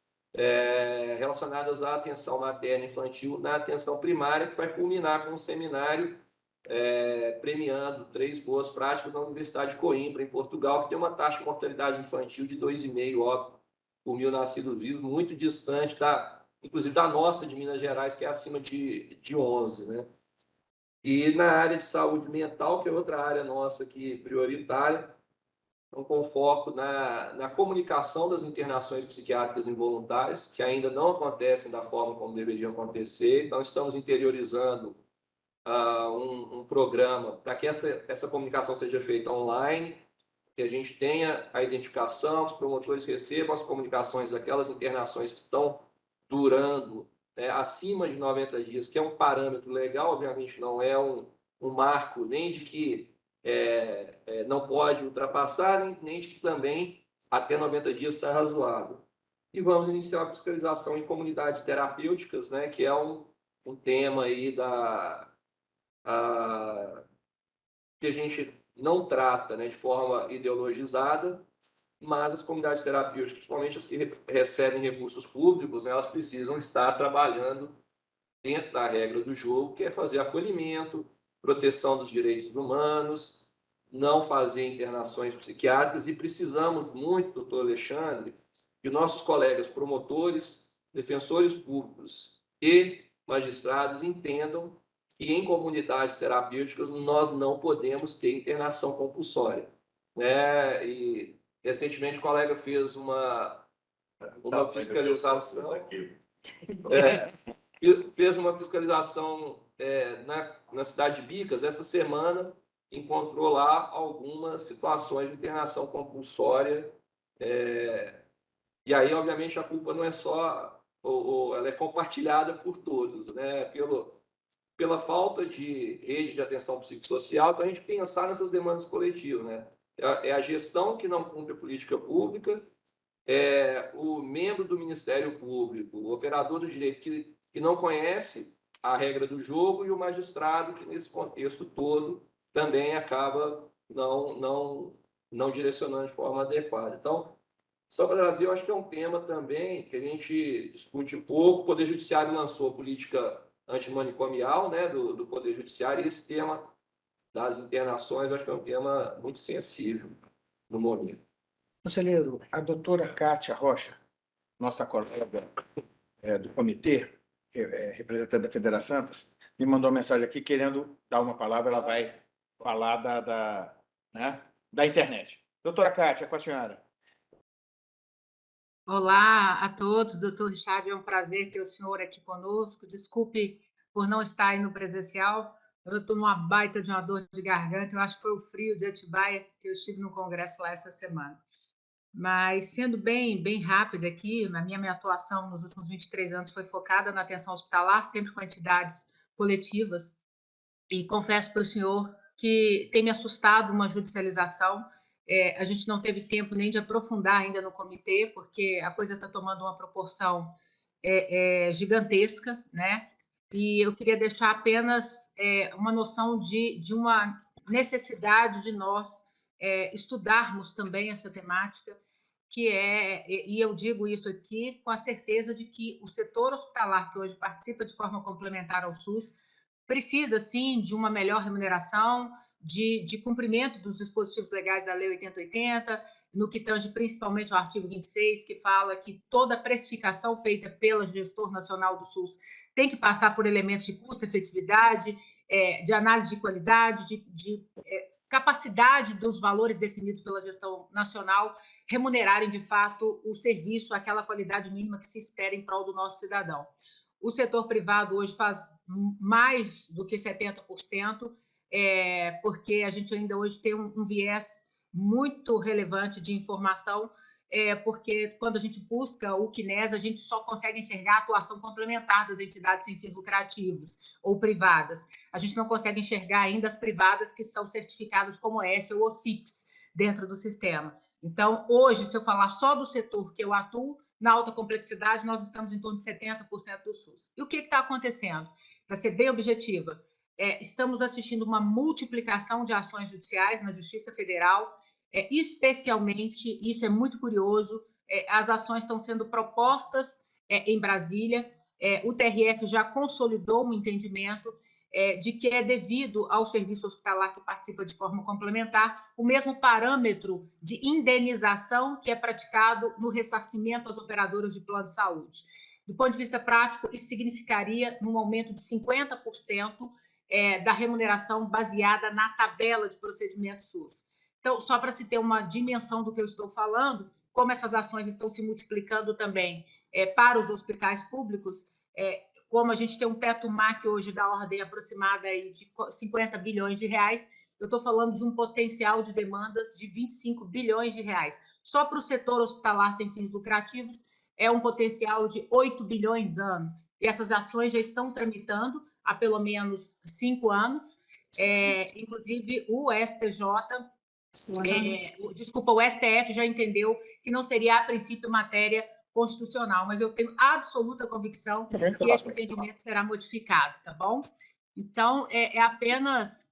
relacionadas à atenção materna e infantil na atenção primária, que vai culminar com um seminário premiando 3 boas práticas na Universidade de Coimbra, em Portugal, que tem uma taxa de mortalidade infantil de 2,5 óbito por 1.000 nascidos vivos, muito distante, inclusive da nossa, de Minas Gerais, que é acima de 11. Né? E na área de saúde mental, que é outra área nossa aqui prioritária, então, com foco na comunicação das internações psiquiátricas involuntárias, que ainda não acontecem da forma como deveriam acontecer. Então, estamos interiorizando um programa para que essa comunicação seja feita online, que a gente tenha a identificação, que os promotores recebam as comunicações daquelas internações que estão durando acima de 90 dias, que é um parâmetro legal, obviamente não é um marco nem de que não pode ultrapassar, nem de que também até 90 dias está razoável. E vamos iniciar a fiscalização em comunidades terapêuticas, né, que é um tema aí que a gente não trata, né, de forma ideologizada, mas as comunidades terapêuticas, principalmente as que recebem recursos públicos, né, elas precisam estar trabalhando dentro da regra do jogo, que é fazer acolhimento, proteção dos direitos humanos, não fazer internações psiquiátricas, e precisamos muito, doutor Alexandre, que nossos colegas promotores, defensores públicos e magistrados entendam que em comunidades terapêuticas nós não podemos ter internação compulsória. Né? E recentemente o colega fez uma fiscalização. Fez uma fiscalização na cidade de Bicas. Essa semana encontrou lá algumas situações de internação compulsória. E aí, obviamente, a culpa não é só, ela é compartilhada por todos, né? Pela falta de rede de atenção psicossocial, para a gente pensar nessas demandas coletivas, né? É a gestão que não cumpre a política pública, o membro do Ministério Público, o operador do direito que não conhece a regra do jogo, e o magistrado que, nesse contexto todo, também acaba não direcionando de forma adequada. Então, Stop Brasil, acho que é um tema também que a gente discute pouco. O Poder Judiciário lançou a política antimanicomial, né, do Poder Judiciário, e esse tema das internações, acho que é um tema muito sensível no momento. Conselheiro, a doutora Kátia Rocha, nossa colega do comitê, representante da Federação Santas, me mandou uma mensagem aqui querendo dar uma palavra. Ela vai falar da internet. Doutora Kátia, é com a senhora. Olá a todos, doutor Richard, é um prazer ter o senhor aqui conosco. Desculpe por não estar aí no presencial, eu estou numa baita de uma dor de garganta, eu acho que foi o frio de Atibaia, que eu estive no congresso lá essa semana. mas sendo bem rápida aqui, a minha atuação nos últimos 23 anos foi focada na atenção hospitalar, sempre com entidades coletivas, e confesso para o senhor que tem me assustado uma judicialização. A gente não teve tempo nem de aprofundar ainda no comitê, porque a coisa está tomando uma proporção gigantesca, né? E eu queria deixar apenas uma noção de uma necessidade de nós estudarmos também essa temática, e eu digo isso aqui com a certeza de que o setor hospitalar, que hoje participa de forma complementar ao SUS, precisa, sim, de uma melhor remuneração, de cumprimento dos dispositivos legais da Lei 8080, no que tange principalmente ao artigo 26, que fala que toda precificação feita pela gestor nacional do SUS tem que passar por elementos de custo-efetividade, de análise de qualidade, de capacidade dos valores definidos pela gestão nacional remunerarem, de fato, o serviço, aquela qualidade mínima que se espera em prol do nosso cidadão. O setor privado hoje faz mais do que 70%, porque a gente ainda hoje tem um viés muito relevante de informação, porque quando a gente busca o CNES, a gente só consegue enxergar a atuação complementar das entidades sem fins lucrativos ou privadas. A gente não consegue enxergar ainda as privadas que são certificadas como ESSA ou OCIPS dentro do sistema. Então, hoje, se eu falar só do setor que eu atuo, na alta complexidade, nós estamos em torno de 70% do SUS. E o que está acontecendo? Para ser bem objetiva, estamos assistindo uma multiplicação de ações judiciais na Justiça Federal, especialmente, isso é muito curioso, as ações estão sendo propostas em Brasília, o TRF já consolidou um entendimento de que é devido ao serviço hospitalar que participa de forma complementar o mesmo parâmetro de indenização que é praticado no ressarcimento às operadoras de plano de saúde. Do ponto de vista prático, isso significaria um aumento de 50% da remuneração baseada na tabela de procedimento SUS. Então, só para se ter uma dimensão do que eu estou falando, como essas ações estão se multiplicando também para os hospitais públicos, como a gente tem um teto MAC hoje da ordem aproximada aí de 50 bilhões de reais, eu estou falando de um potencial de demandas de 25 bilhões de reais. Só para o setor hospitalar sem fins lucrativos é um potencial de 8 bilhões ano. E essas ações já estão tramitando há pelo menos 5 anos. Inclusive, o STF já entendeu que não seria, a princípio, matéria constitucional, mas eu tenho absoluta convicção que esse entendimento será modificado, tá bom? Então, apenas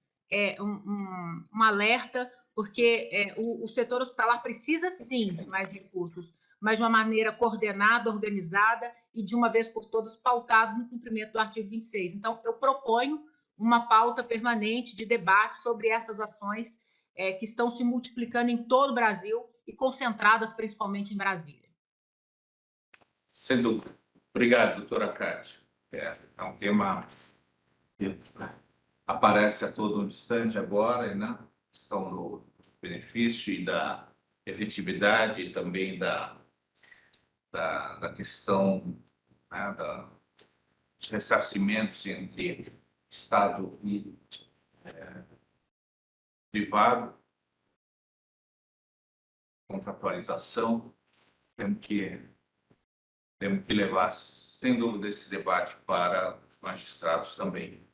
um alerta, porque o setor hospitalar precisa, sim, de mais recursos, mas de uma maneira coordenada, organizada e, de uma vez por todas, pautado no cumprimento do artigo 26. Então, eu proponho uma pauta permanente de debate sobre essas ações que estão se multiplicando em todo o Brasil e concentradas principalmente em Brasília. Sem dúvida. Obrigado, doutora Cátia. É um tema que aparece a todo instante agora, né? A questão do benefício e da efetividade e também da questão, né, dos ressarcimentos entre Estado e privado, contratualização. Temos que levar, sem dúvida, esse debate para os magistrados também.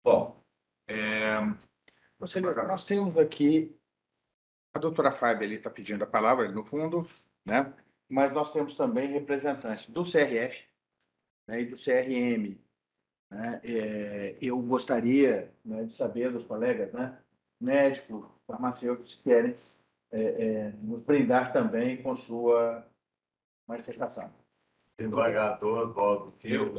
Bom, Conselheiro, nós temos aqui, a doutora Fábia ali está pedindo a palavra, ali no fundo, né? Mas nós temos também representantes do CRF, né, e do CRM. Né? Eu gostaria, né, de saber dos colegas, né, médicos, farmacêuticos, que querem nos brindar também com sua manifestação. Desembargador, Bob, eu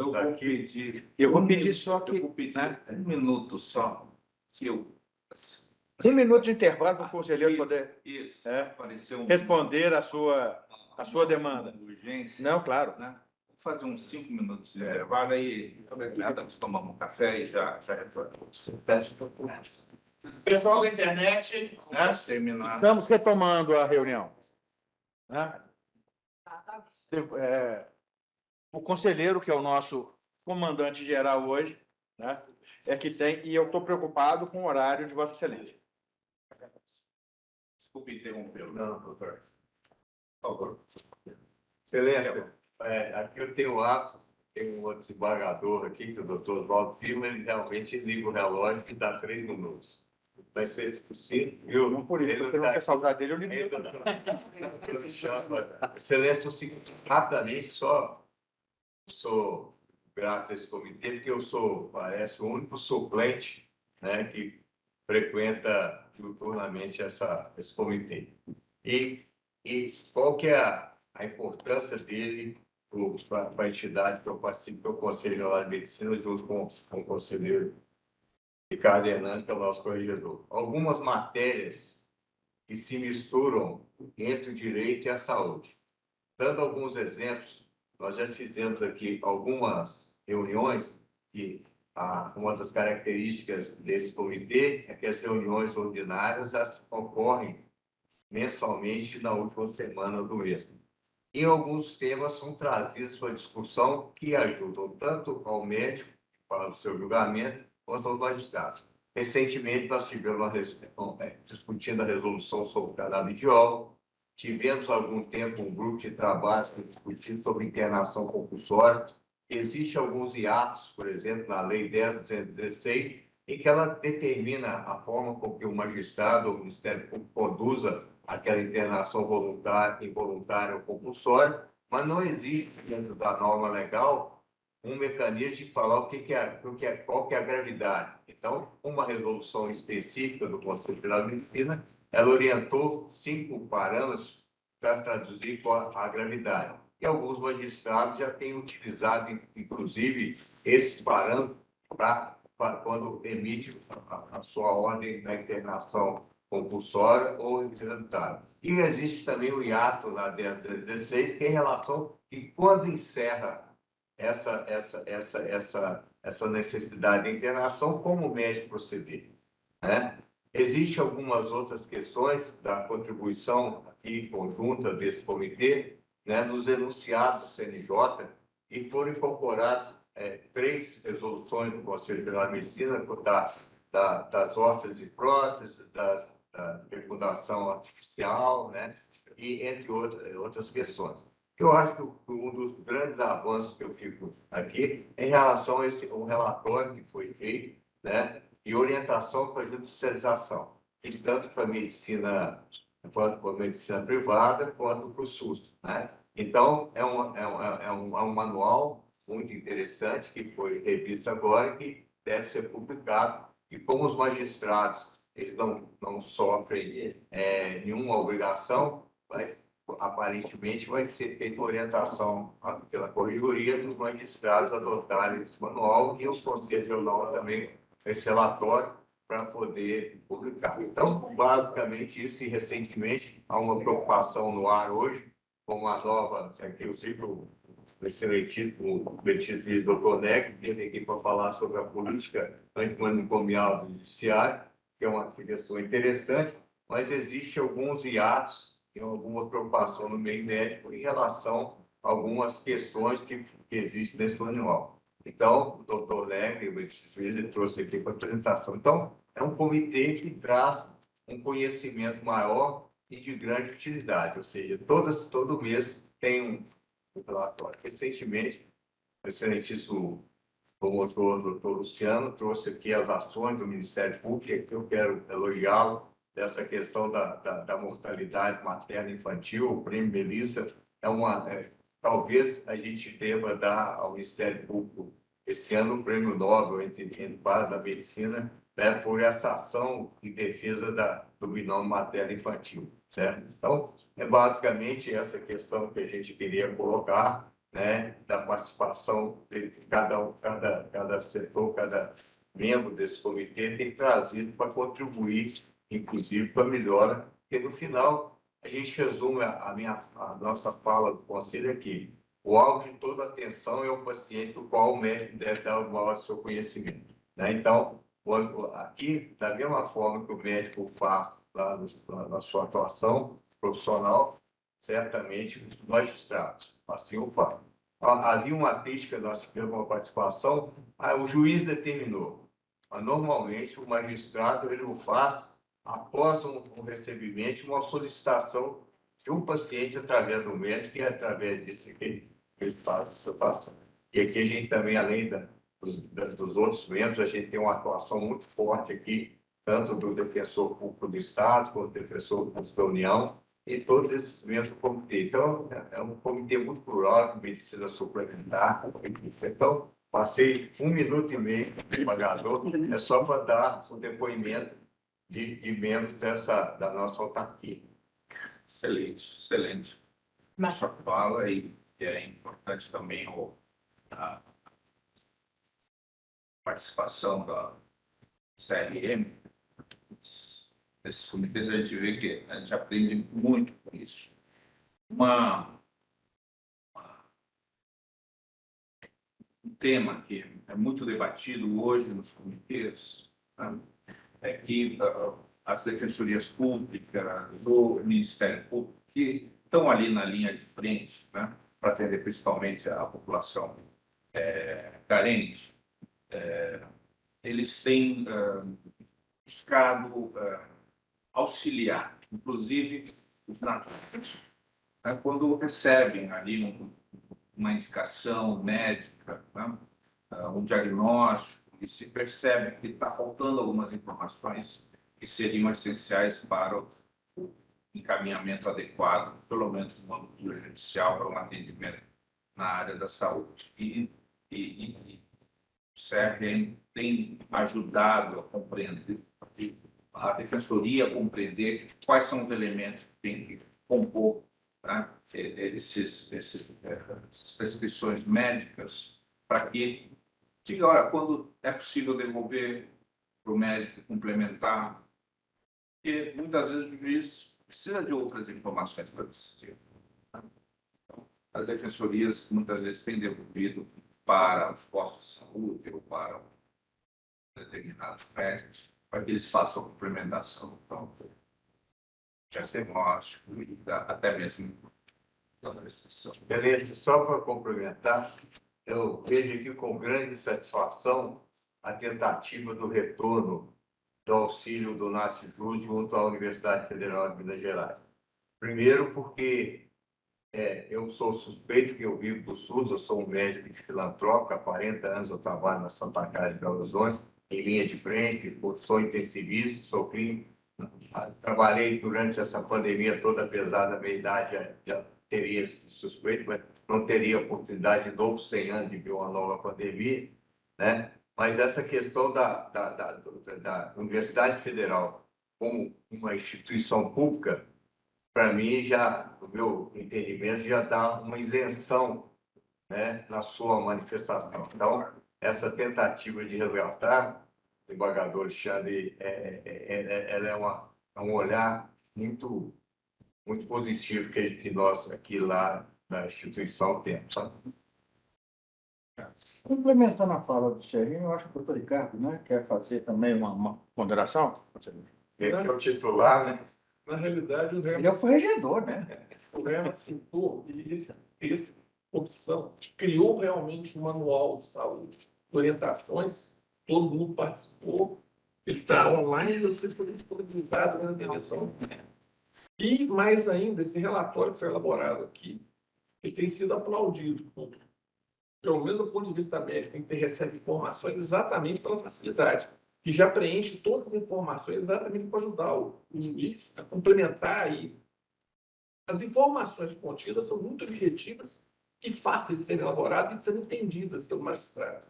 vou pedir só que, né, um minuto só, que eu... 5 minutos de intervalo para o conselheiro poder apareceu responder a sua demanda. Urgência. Não, claro. Né? Vou fazer uns 5 minutos de intervalo aí, nós tomamos um café e já retornamos. Pessoal da internet, né? Terminar. Estamos retomando a reunião. Né? O conselheiro, que é o nosso comandante geral hoje, né, que tem, e eu estou preocupado com o horário de Vossa Excelência. Desculpe interrompê-lo. Não, doutor. Por favor. Excelência, aqui eu tenho o hábito, tem um outro desembargador aqui, que é o doutor Oswaldo Firma, ele realmente liga o relógio e dá 3 minutos. Vai ser possível, viu? Não por isso, porque eu não quer saudar dele, eu ligo. Excelência, o seguinte, rapidamente, só sou grato a esse comitê, porque eu sou, parece, o único suplente, né, que frequenta diuturnamente esse comitê. E qual que é a importância dele para a entidade que eu participo, que é o Conselho Geral de Medicina, junto com o conselheiro Ricardo Hernandes, que é o nosso corregedor. Algumas matérias que se misturam entre o direito e a saúde. Dando alguns exemplos, nós já fizemos aqui algumas reuniões e uma das características desse comitê é que as reuniões ordinárias ocorrem mensalmente na última semana do mês. E alguns temas são trazidos para discussão que ajudam tanto ao médico para o seu julgamento quanto aos magistrados. Recentemente, nós tivemos discutindo a resolução sobre canabidiol, tivemos há algum tempo um grupo de trabalho discutindo sobre internação compulsória. Existem alguns hiatos, por exemplo, na Lei 10.216, em que ela determina a forma com que o magistrado ou o Ministério Público conduza aquela internação voluntária, involuntária ou compulsória, mas não existe, dentro da norma legal, um mecanismo de falar qual que é a gravidade. Então, uma resolução específica do Conselho Federal de Medicina, ela orientou 5 parâmetros para traduzir qual a gravidade. E alguns magistrados já têm utilizado, inclusive, esses parâmetros para quando emite a sua ordem da internação compulsória ou involuntária. E existe também o hiato na 10.16, que é em relação que quando encerra essa necessidade de internação, como o médico proceder, né? Existem algumas outras questões da contribuição aqui conjunta desse comitê, né, nos enunciados do CNJ, e foram incorporados 3 resoluções do Conselho Federal de Medicina, das hortas de próteses, da fecundação artificial, né, e entre outras questões. Eu acho que um dos grandes avanços que eu fico aqui é em relação a um relatório que foi feito, né, de orientação para a judicialização, e tanto para a medicina, quanto para a medicina privada, quanto para o SUS, né? Então, é um manual muito interessante que foi revisto agora, que deve ser publicado, e como os magistrados eles não sofrem nenhuma obrigação, mas aparentemente vai ser feita orientação pela corregedoria dos magistrados adotarem esse manual e os conselhos gerais também esse relatório para poder publicar. Então, basicamente isso, e recentemente há uma preocupação no ar hoje, com uma nova, aqui eu cito o excelentíssimo doutor Neck, que veio aqui para falar sobre a política antimanicomial do judiciário, que é uma questão interessante, mas existe alguns hiatos e alguma preocupação no meio médico em relação a algumas questões que existem nesse manual. Então, o doutor Negre, o juiz, ele trouxe aqui para a apresentação. Então, é um comitê que traz um conhecimento maior e de grande utilidade, ou seja, todo mês tem um relatório. Recentemente, o excelentíssimo promotor, doutor Luciano, trouxe aqui as ações do Ministério Público, que eu quero elogiá-lo, dessa questão da mortalidade materna infantil, o prêmio Melissa, talvez a gente deva dar ao Ministério Público esse ano o prêmio Nobel entre pares da medicina, né, por essa ação em defesa do binômio materno-infantil, certo? Então, é basicamente essa questão que a gente queria colocar, né, da participação de cada setor, cada membro desse comitê tem trazido para contribuir, inclusive, para a melhora, porque no final a gente resume a nossa fala do conselho aqui. O alvo de toda atenção é o paciente, do qual o médico deve dar o maior seu conhecimento, né? Então, aqui, da mesma forma que o médico faz lá na sua atuação profissional, certamente os magistrados assim o fazem. Havia uma crítica, nós tivemos uma participação, o juiz determinou, mas normalmente o magistrado ele o faz após um recebimento, uma solicitação de um paciente através do médico e através disso que ele faz. E aqui a gente também, além dos outros membros, a gente tem uma atuação muito forte aqui, tanto do defensor público do Estado, quanto do defensor público da União, e todos esses membros do comitê. Então, é um comitê muito plural, de medicina suplementar. Então, passei 1 minuto e meio devagador, é só para dar um depoimento de membros da nossa autarquia. Excelente, excelente. Nossa fala e é importante também a participação da CRM. Esses comitês, a gente vê que a gente aprende muito com isso. Um tema que é muito debatido hoje nos comitês, né, é que as defensorias públicas, o Ministério Público, que estão ali na linha de frente, né, para atender principalmente a população carente, eles têm buscado auxiliar, inclusive os naturais, né, quando recebem ali uma indicação médica, né, um diagnóstico, e se percebe que está faltando algumas informações que seriam essenciais para o encaminhamento adequado, pelo menos no âmbito judicial, para um atendimento na área da saúde. E o CRM tem ajudado a compreender, a defensoria a compreender quais são os elementos que tem que compor, tá, essas prescrições médicas, para que diga, olha, quando é possível devolver para o médico complementar, porque muitas vezes o juiz precisa de outras informações para decidir. Então, as defensorias muitas vezes têm devolvido para os postos de saúde ou para determinados médicos, para que eles façam a complementação. Então, diagnóstico e até mesmo da prescrição. Beleza, só para complementar, eu vejo aqui com grande satisfação a tentativa do retorno do auxílio do NATJU junto à Universidade Federal de Minas Gerais. Primeiro porque eu sou suspeito que eu vivo do SUS, eu sou um médico de filantrópico, há 40 anos eu trabalho na Santa Casa de Belo Horizonte, em linha de frente, sou intensivista, sou clínico. Trabalhei durante essa pandemia toda, apesar da minha idade, já teria suspeito, mas não teria oportunidade de novo 100 anos de ver uma nova pandemia, né? Mas essa questão da Universidade Federal como uma instituição pública, para mim, já, no meu entendimento, já dá uma isenção, né, na sua manifestação. Então, essa tentativa de resgatar o desembargador Alexandre, ela é um olhar muito, muito positivo que nós aqui lá na instituição temos, sabe? Complementando a fala do Serginho, eu acho que o doutor Ricardo, né, quer fazer também uma ponderação. Ele é o titular, né? Na realidade, o REMA... Ele é o corregedor, né? O REMA citou essa opção, criou realmente um manual de saúde, orientações, todo mundo participou, ele está online, eu sei que foi disponibilizado na intervenção. E, mais ainda, esse relatório que foi elaborado aqui, ele tem sido aplaudido, pelo menos do ponto de vista médico, que recebe informações exatamente pela facilidade, que já preenche todas as informações exatamente para ajudar o juiz a complementar aí. As informações contidas são muito objetivas e fáceis de serem elaboradas e de serem entendidas pelo magistrado.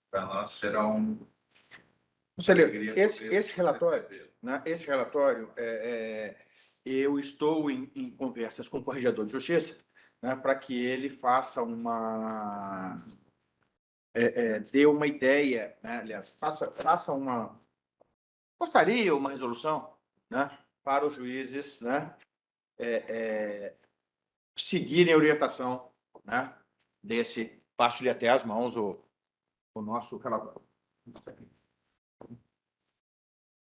Para nós será um... Conselheiro, esse relatório, né, eu estou em conversas com o corregedor de justiça, né, para que ele faça dê uma ideia, né, aliás, faça uma portaria, uma resolução, né, para os juízes, né, seguirem a orientação, né, passo-lhe até as mãos o nosso relatório.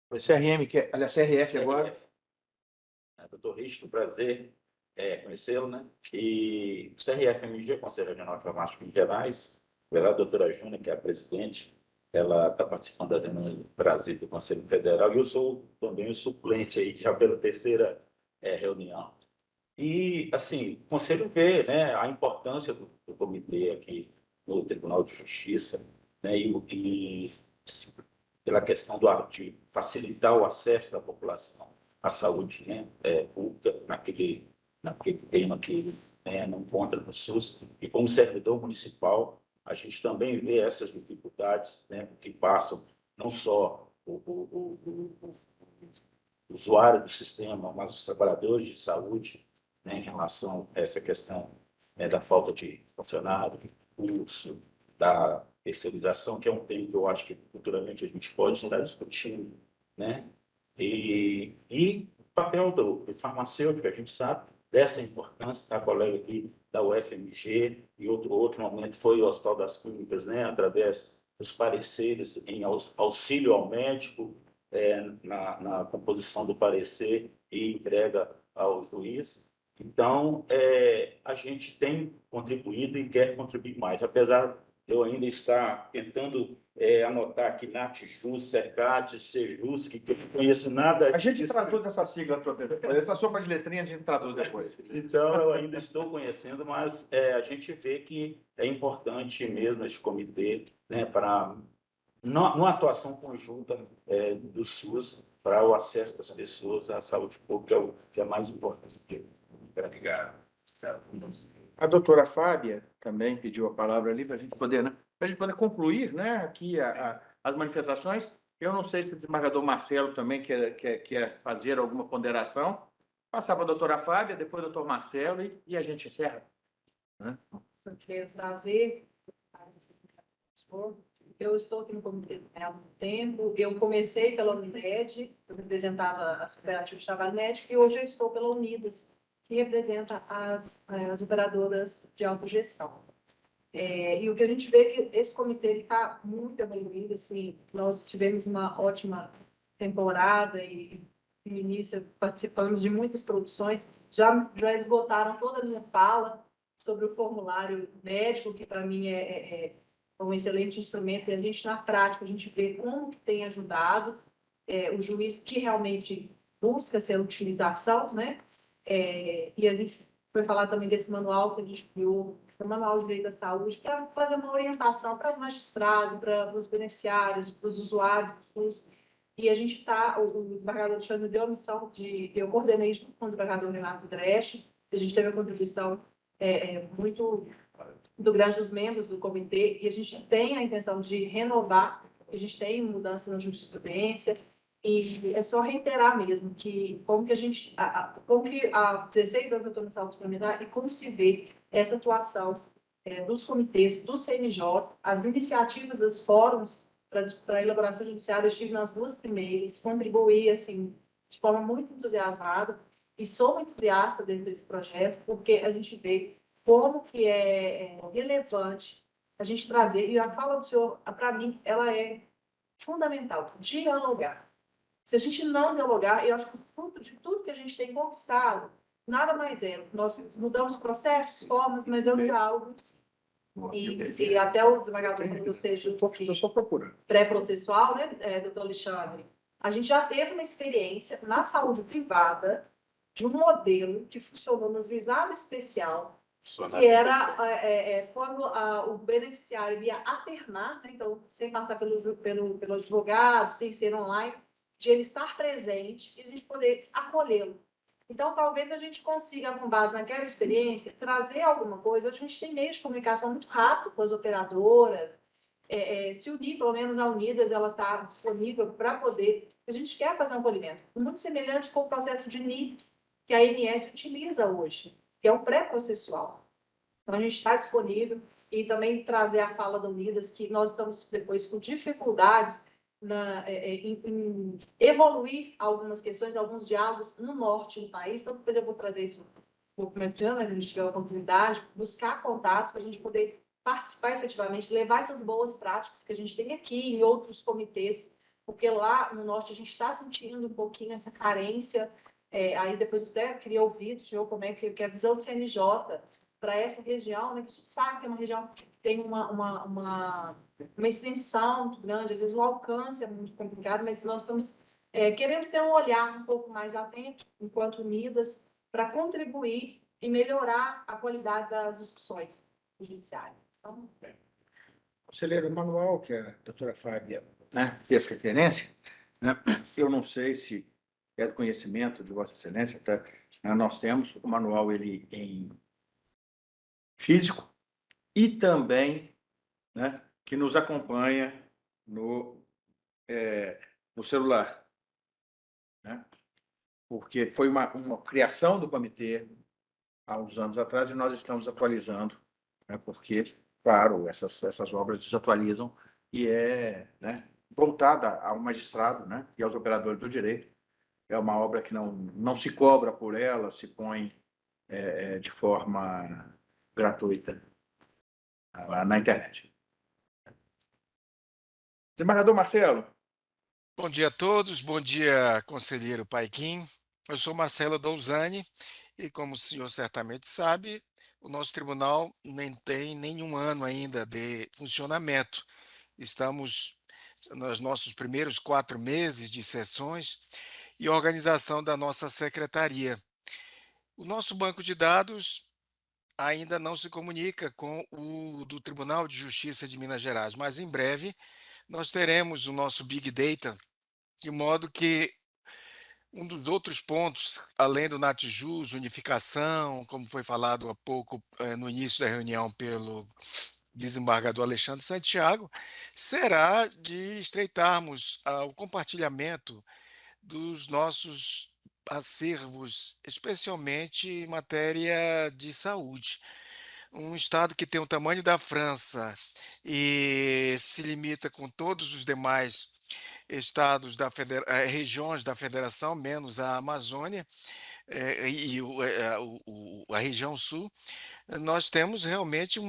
O CRM, aliás, CRF agora. Doutor Risto, prazer conhecê-lo, né? E o CRF-MG, Conselho Regional de Farmácia de Minas Gerais, pela doutora Júnia, que é a presidente, ela está participando da reunião do Brasil do Conselho Federal, e eu sou também o suplente aí, já pela terceira reunião. E, assim, o Conselho vê, né, a importância do comitê aqui no Tribunal de Justiça, né, e pela questão de facilitar o acesso da população à saúde, né, pública, naquele tema que não encontra no SUS. E como servidor municipal, a gente também vê essas dificuldades, né, que passam não só o usuário do sistema, mas os trabalhadores de saúde, né, em relação a essa questão da falta de funcionário, de curso, da terceirização, que é um tema que eu acho que futuramente a gente pode estar discutindo, né? E o papel do farmacêutico, a gente sabe dessa importância, a colega aqui da UFMG, e outro momento foi o Hospital das Clínicas, né, através dos pareceres em auxílio ao médico, na composição do parecer e entrega ao juiz. Então, a gente tem contribuído e quer contribuir mais, apesar de eu ainda estar tentando anotar aqui NATJUS, CERCAT, SEJUS, que eu não conheço nada. A gente traduz essa sigla, professor. Essa sopa de letrinhas a gente traduz depois. Então, eu ainda estou conhecendo, mas a gente vê que é importante mesmo esse comitê, né, para numa atuação conjunta do SUS para o acesso das pessoas à saúde pública, que é mais importante. Obrigado. A doutora Fábia também pediu a palavra ali para a gente poder, né, concluir, né, aqui as manifestações. Eu não sei se o desembargador Marcelo também quer fazer alguma ponderação. Passar para a doutora Fábia, depois o doutor Marcelo e a gente encerra. Né? Eu quero trazer. Eu estou aqui no Comitê há muito tempo. Eu comecei pela Unimed, eu representava as cooperativas de trabalho médico, e hoje eu estou pela Unidas, que representa as operadoras de autogestão. E o que a gente vê é que esse comitê está muito evoluído. Assim, nós tivemos uma ótima temporada e no início participamos de muitas produções. Já esgotaram toda a minha fala sobre o formulário médico, que para mim é um excelente instrumento, e a gente, na prática, a gente vê como que tem ajudado o juiz que realmente busca essa utilização, né? E a gente foi falar também desse manual que a gente criou, o Manual de Direito da Saúde, para fazer uma orientação para o magistrado, para os beneficiários, para os usuários do SUS. E a gente o desembargador Alexandre deu a missão eu coordenei junto com o desembargador Renato Dresch, a gente teve uma contribuição muito grande dos membros do comitê, e a gente tem a intenção de renovar, a gente tem mudança na jurisprudência, e é só reiterar mesmo que como que há 16 anos eu estou na saúde suplementar, e como se vê essa atuação dos comitês, do CNJ, as iniciativas dos fóruns para a elaboração judiciária. Eu estive nas duas primeiras, contribuí assim, de forma muito entusiasmada, e sou uma entusiasta desse projeto, porque a gente vê como que é relevante a gente trazer, e a fala do senhor, para mim, ela é fundamental, dialogar. Se a gente não dialogar, eu acho que o fruto de tudo que a gente tem conquistado, nada mais é. Nós mudamos processos, formas, mas é um diálogo. E até o desembargador falou que eu seja pré-processual, né, doutor Alexandre? A gente já teve uma experiência na saúde privada de um modelo que funcionou no juizado especial, que era quando o beneficiário ia aternar, né, então, sem passar pelo advogado, sem ser online, de ele estar presente e a gente poder acolhê-lo. Então, talvez a gente consiga, com base naquela experiência, trazer alguma coisa. A gente tem meios de comunicação muito rápido com as operadoras. Se unir, pelo menos a Unidas, ela está disponível para poder... A gente quer fazer um acolhimento muito semelhante com o processo de NIT, que a ANS utiliza hoje, que é o pré-processual. Então, a gente está disponível, e também trazer a fala da Unidas, que nós estamos depois com dificuldades em evoluir algumas questões, alguns diálogos no norte do país. Então, depois eu vou trazer isso um pouco mais adiante, a gente tiver a oportunidade, buscar contatos para a gente poder participar efetivamente, levar essas boas práticas que a gente tem aqui em outros comitês, porque lá no norte a gente está sentindo um pouquinho essa carência. Aí depois eu até queria ouvir do senhor como é que é a visão do CNJ para essa região, né, que a gente sabe que é uma região que tem uma extensão muito grande, às vezes o alcance é muito complicado, mas nós estamos querendo ter um olhar um pouco mais atento, enquanto unidas, para contribuir e melhorar a qualidade das discussões do judiciário. Então, Conselheiro, o manual que a doutora Fábia, né, fez referência, né, eu não sei se é do conhecimento de Vossa Excelência, tá? Nós temos o manual ele em físico e também, né, que nos acompanha no celular, né? Porque foi uma criação do comitê há uns anos atrás e nós estamos atualizando, né, porque, claro, essas obras desatualizam e né, voltada ao magistrado, né, e aos operadores do direito. É uma obra que não se cobra por ela, se põe de forma gratuita lá na internet. Desembargador Marcelo. Bom dia a todos, bom dia, conselheiro Paiquim. Eu sou Marcelo Douzani e, como o senhor certamente sabe, o nosso tribunal nem tem nenhum ano ainda de funcionamento. Estamos nos nossos primeiros 4 meses de sessões e organização da nossa secretaria. O nosso banco de dados ainda não se comunica com o do Tribunal de Justiça de Minas Gerais, mas em breve nós teremos o nosso Big Data, de modo que um dos outros pontos, além do NatJus, unificação, como foi falado há pouco no início da reunião pelo desembargador Alexandre Santiago, será de estreitarmos o compartilhamento dos nossos acervos, especialmente em matéria de saúde. Um estado que tem o tamanho da França e se limita com todos os demais estados regiões da federação, menos a Amazônia e a região sul, nós temos realmente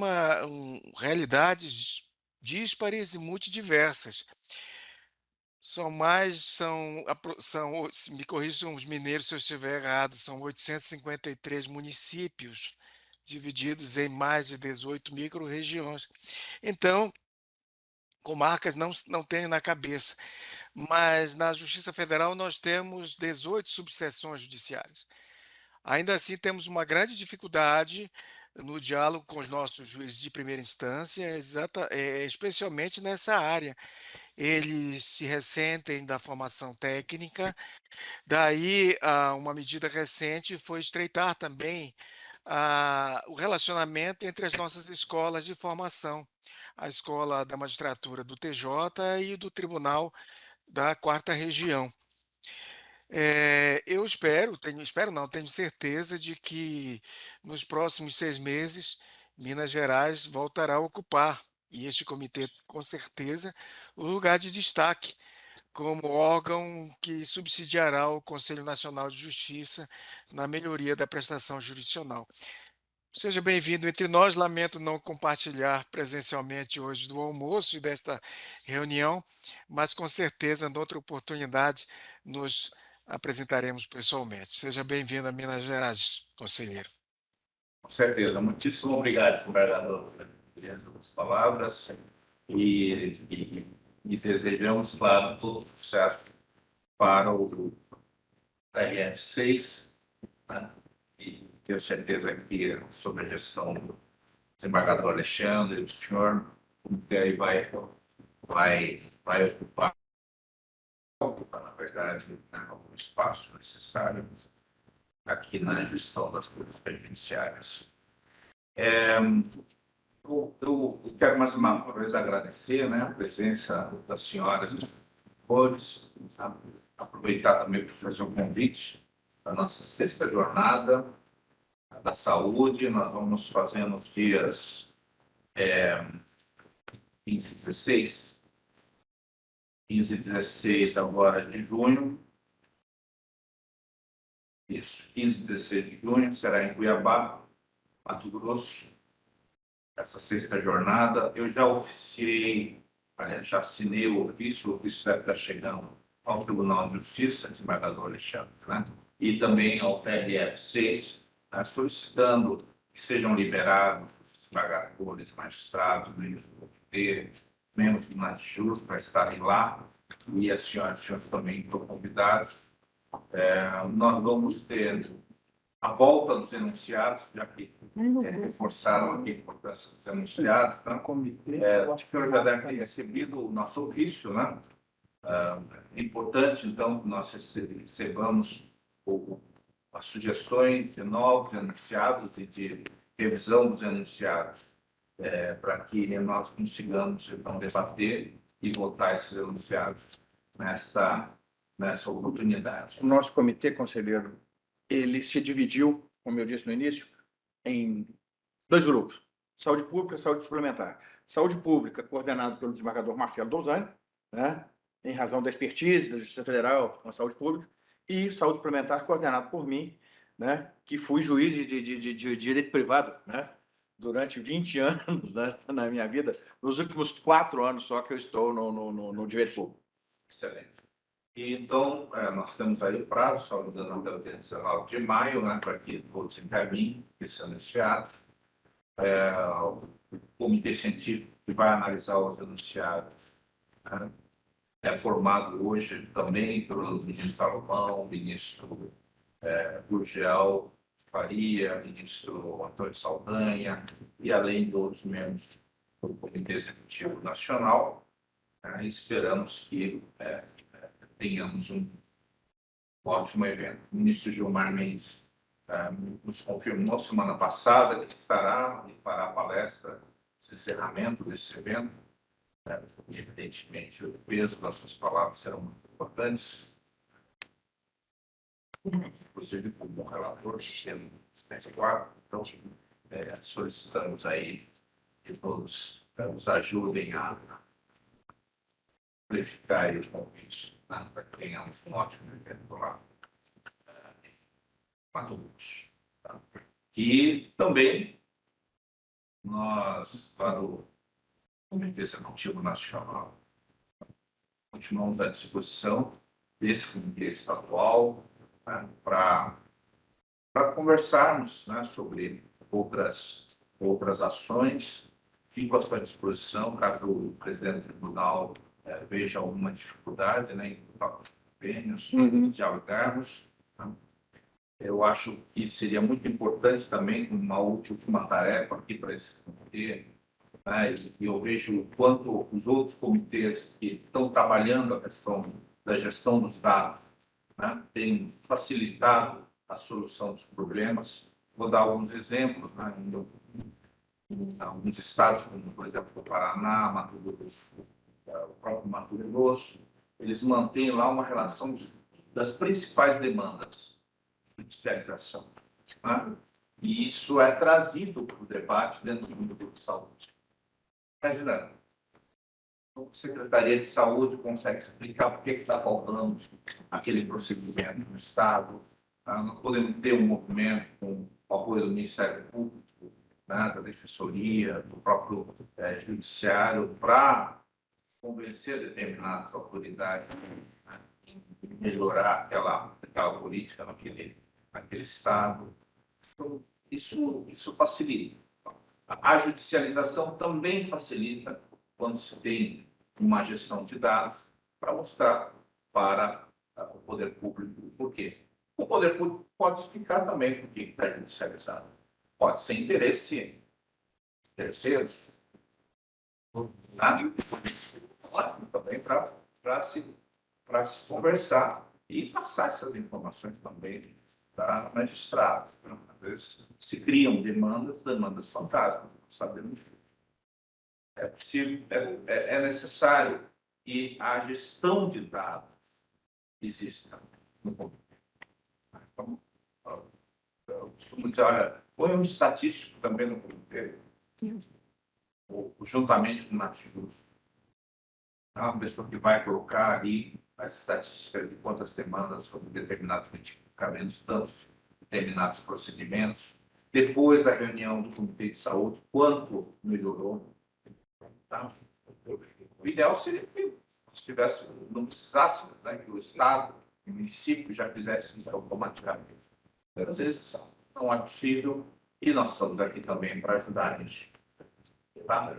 realidades díspares e multidiversas. Me corrijam os mineiros se eu estiver errado, são 853 municípios, divididos em mais de 18 micro-regiões. Então, comarcas não tenho na cabeça, mas na Justiça Federal nós temos 18 subseções judiciárias. Ainda assim, temos uma grande dificuldade no diálogo com os nossos juízes de primeira instância, especialmente nessa área. Eles se ressentem da formação técnica, daí uma medida recente foi estreitar também o relacionamento entre as nossas escolas de formação, a Escola da Magistratura do TJ e do Tribunal da 4ª Região. Eu tenho certeza de que nos próximos 6 meses, Minas Gerais voltará a ocupar, e este comitê, com certeza, o lugar de destaque como órgão que subsidiará o Conselho Nacional de Justiça na melhoria da prestação jurisdicional. Seja bem-vindo entre nós. Lamento não compartilhar presencialmente hoje do almoço e desta reunião, mas com certeza, noutra oportunidade, nos apresentaremos pessoalmente. Seja bem-vindo a Minas Gerais, conselheiro. Com certeza. Muitíssimo obrigado, desembargador, pelas palavras e desejamos, claro, todo o sucesso para o RF6, né? E tenho certeza que, sob a gestão do desembargador Alexandre, do senhor, o que aí vai ocupar, na verdade, né, o espaço necessário aqui na gestão das políticas judiciárias. Eu quero mais uma vez agradecer, né, a presença das senhoras e dos senhores, aproveitar também para fazer um convite para a nossa 6ª jornada da saúde. Nós vamos fazer nos dias 15 e 16 agora de junho. Isso, 15 e 16 de junho, será em Cuiabá, Mato Grosso, essa 6ª jornada. Eu já oficiei, já assinei o ofício deve estar chegando ao Tribunal de Justiça, desembargador Alexandre, né? E também ao TRF6, solicitando que sejam liberados desembargadores, magistrados, membros do comitê, membros do Natjur para estarem lá, e as senhoras e senhores também estão convidados. Nós vamos ter a volta dos enunciados, já que reforçaram aqui a importância dos enunciados. Então, o senhor já deve ter recebido o nosso ofício, né? É importante, então, que nós recebamos as sugestões de novos enunciados e de revisão dos enunciados, para que nós consigamos, então, debater e votar esses enunciados nessa oportunidade. O nosso comitê, conselheiro, ele se dividiu, como eu disse no início, em 2 grupos: saúde pública e saúde suplementar. Saúde pública, coordenado pelo desembargador Marcelo Douzani, né, em razão da expertise da Justiça Federal com a saúde pública, e saúde suplementar, coordenado por mim, né, que fui juiz de direito privado, né, durante 20 anos, né, na minha vida. Nos últimos 4 anos só que eu estou no direito público. Excelente. E, então, nós temos aí o prazo, só mudando até o dia 19 de maio, né, para que todos encaminhem esse enunciado. O comitê científico que vai analisar os enunciados, né, é formado hoje também pelo ministro Salomão, ministro Gurgel Faria, ministro Antônio Saldanha, e além de outros membros do Comitê Executivo Nacional. Esperamos que tenhamos um ótimo evento. O ministro Gilmar Mendes nos confirmou semana passada que estará e fará a palestra de encerramento desse evento. Evidentemente, o peso das suas palavras serão muito importantes. Inclusive, como relator, sendo claro, então, solicitamos aí que todos nos ajudem a verificar os convites, para que tenhamos um ótimo evento lá em Mato Grosso. E também nós, para o Comitê Executivo Nacional, continuamos à disposição desse comitê estadual, né, para conversarmos, né, sobre outras ações. Fico à sua disposição, caso o presidente do tribunal veja alguma dificuldade, né, em convênios, dialogarmos. Né. Eu acho que seria muito importante também uma última tarefa aqui para esse comitê, né, e eu vejo o quanto os outros comitês que estão trabalhando a questão da gestão dos dados, né, têm facilitado a solução dos problemas. Vou dar alguns exemplos, né, em alguns estados, como, por exemplo, o Paraná, Mato Grosso, o próprio Mato Grosso, eles mantêm lá uma relação das principais demandas de judicialização, né? E isso é trazido para o debate dentro do Comitê de Saúde. Imagina, a Secretaria de Saúde consegue explicar por que está faltando aquele procedimento no Estado. Nós podemos ter um movimento com o apoio do Ministério Público, né, da Defensoria, do próprio Judiciário, para convencer determinadas autoridades, né, em melhorar aquela política naquele Estado. Então, isso facilita. A judicialização também facilita quando se tem uma gestão de dados para mostrar para o poder público por quê. O poder público pode explicar também por que está judicializado. Pode ser interesse em terceiros, também para se conversar e passar essas informações também para magistrados. Às vezes se criam demandas fantasmas, não sabemos. É necessário que a gestão de dados exista no comitê. Então, eu costumo dizer, olha, põe um estatístico também no comitê, juntamente com o Natjur. Uma pessoa que vai colocar ali as estatísticas de quantas demandas sobre determinados medicamentos, tantos determinados procedimentos. Depois da reunião do Comitê de Saúde, quanto melhorou. Tá? O ideal seria que não precisássemos, né, que o Estado e o município já fizessem automaticamente. Às vezes não é possível, E nós estamos aqui também para ajudar nisso. Tá?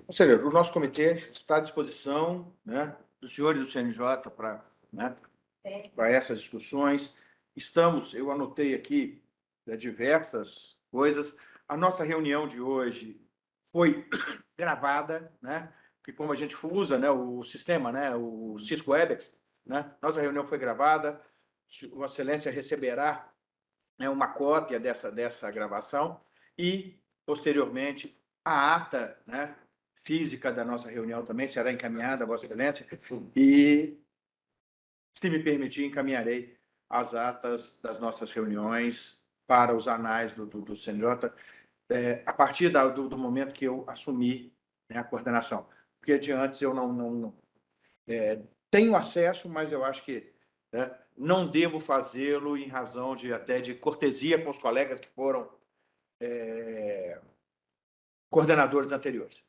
Conselheiro, o nosso comitê está à disposição, né, dos senhores do CNJ para, né, para essas discussões. Eu anotei aqui, né, diversas coisas. A nossa reunião de hoje foi gravada, né, porque como a gente usa, né, o sistema, né, o Cisco Webex, né, nossa reunião foi gravada. Vossa Excelência receberá, né, uma cópia dessa gravação e, posteriormente, a ata, né, física da nossa reunião também será encaminhada a Vossa Excelência e, se me permitir, encaminharei as atas das nossas reuniões para os anais do CNJ a partir do momento que eu assumi, né, a coordenação. Porque de antes eu não tenho acesso, mas eu acho que, né, não devo fazê-lo em razão até de cortesia com os colegas que foram coordenadores anteriores.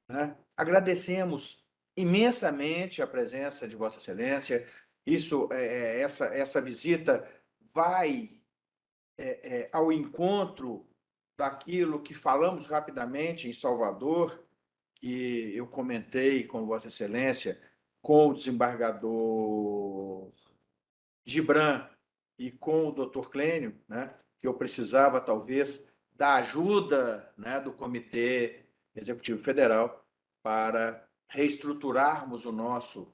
Né? Agradecemos imensamente a presença de Vossa Excelência. Essa visita vai ao encontro daquilo que falamos rapidamente em Salvador, que eu comentei com Vossa Excelência, com o desembargador Gibran e com o doutor Clênio, né, que eu precisava, talvez, da ajuda, né, do Comitê Executivo Federal para reestruturarmos o nosso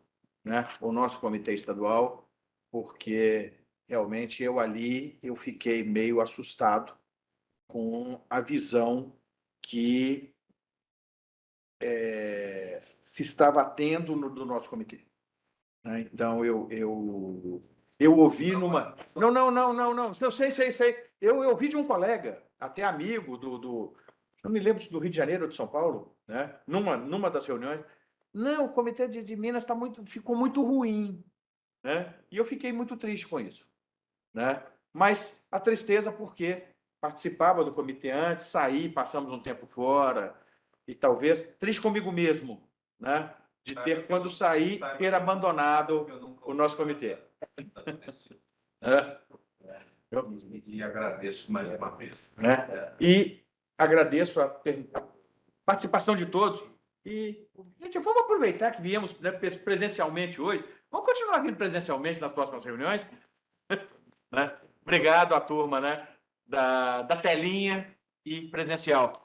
comitê estadual, porque realmente eu fiquei meio assustado com a visão que se estava tendo do nosso comitê. Né? Então, eu ouvi numa... Não, eu sei. Eu ouvi de um colega, até amigo não me lembro se do Rio de Janeiro ou de São Paulo, né? Numa das reuniões. Não, o comitê de Minas ficou muito ruim. Né? E eu fiquei muito triste com isso. Né? Mas a tristeza porque participava do comitê antes, saí, passamos um tempo fora, e talvez triste comigo mesmo, né? De ter, quando saí, ter abandonado o nosso comitê. E agradeço mais uma vez. Né? E agradeço a participação de todos. E, gente, vamos aproveitar que viemos, né, presencialmente hoje. Vamos continuar vindo presencialmente nas próximas reuniões. Né? Obrigado à turma, né, da telinha e presencial.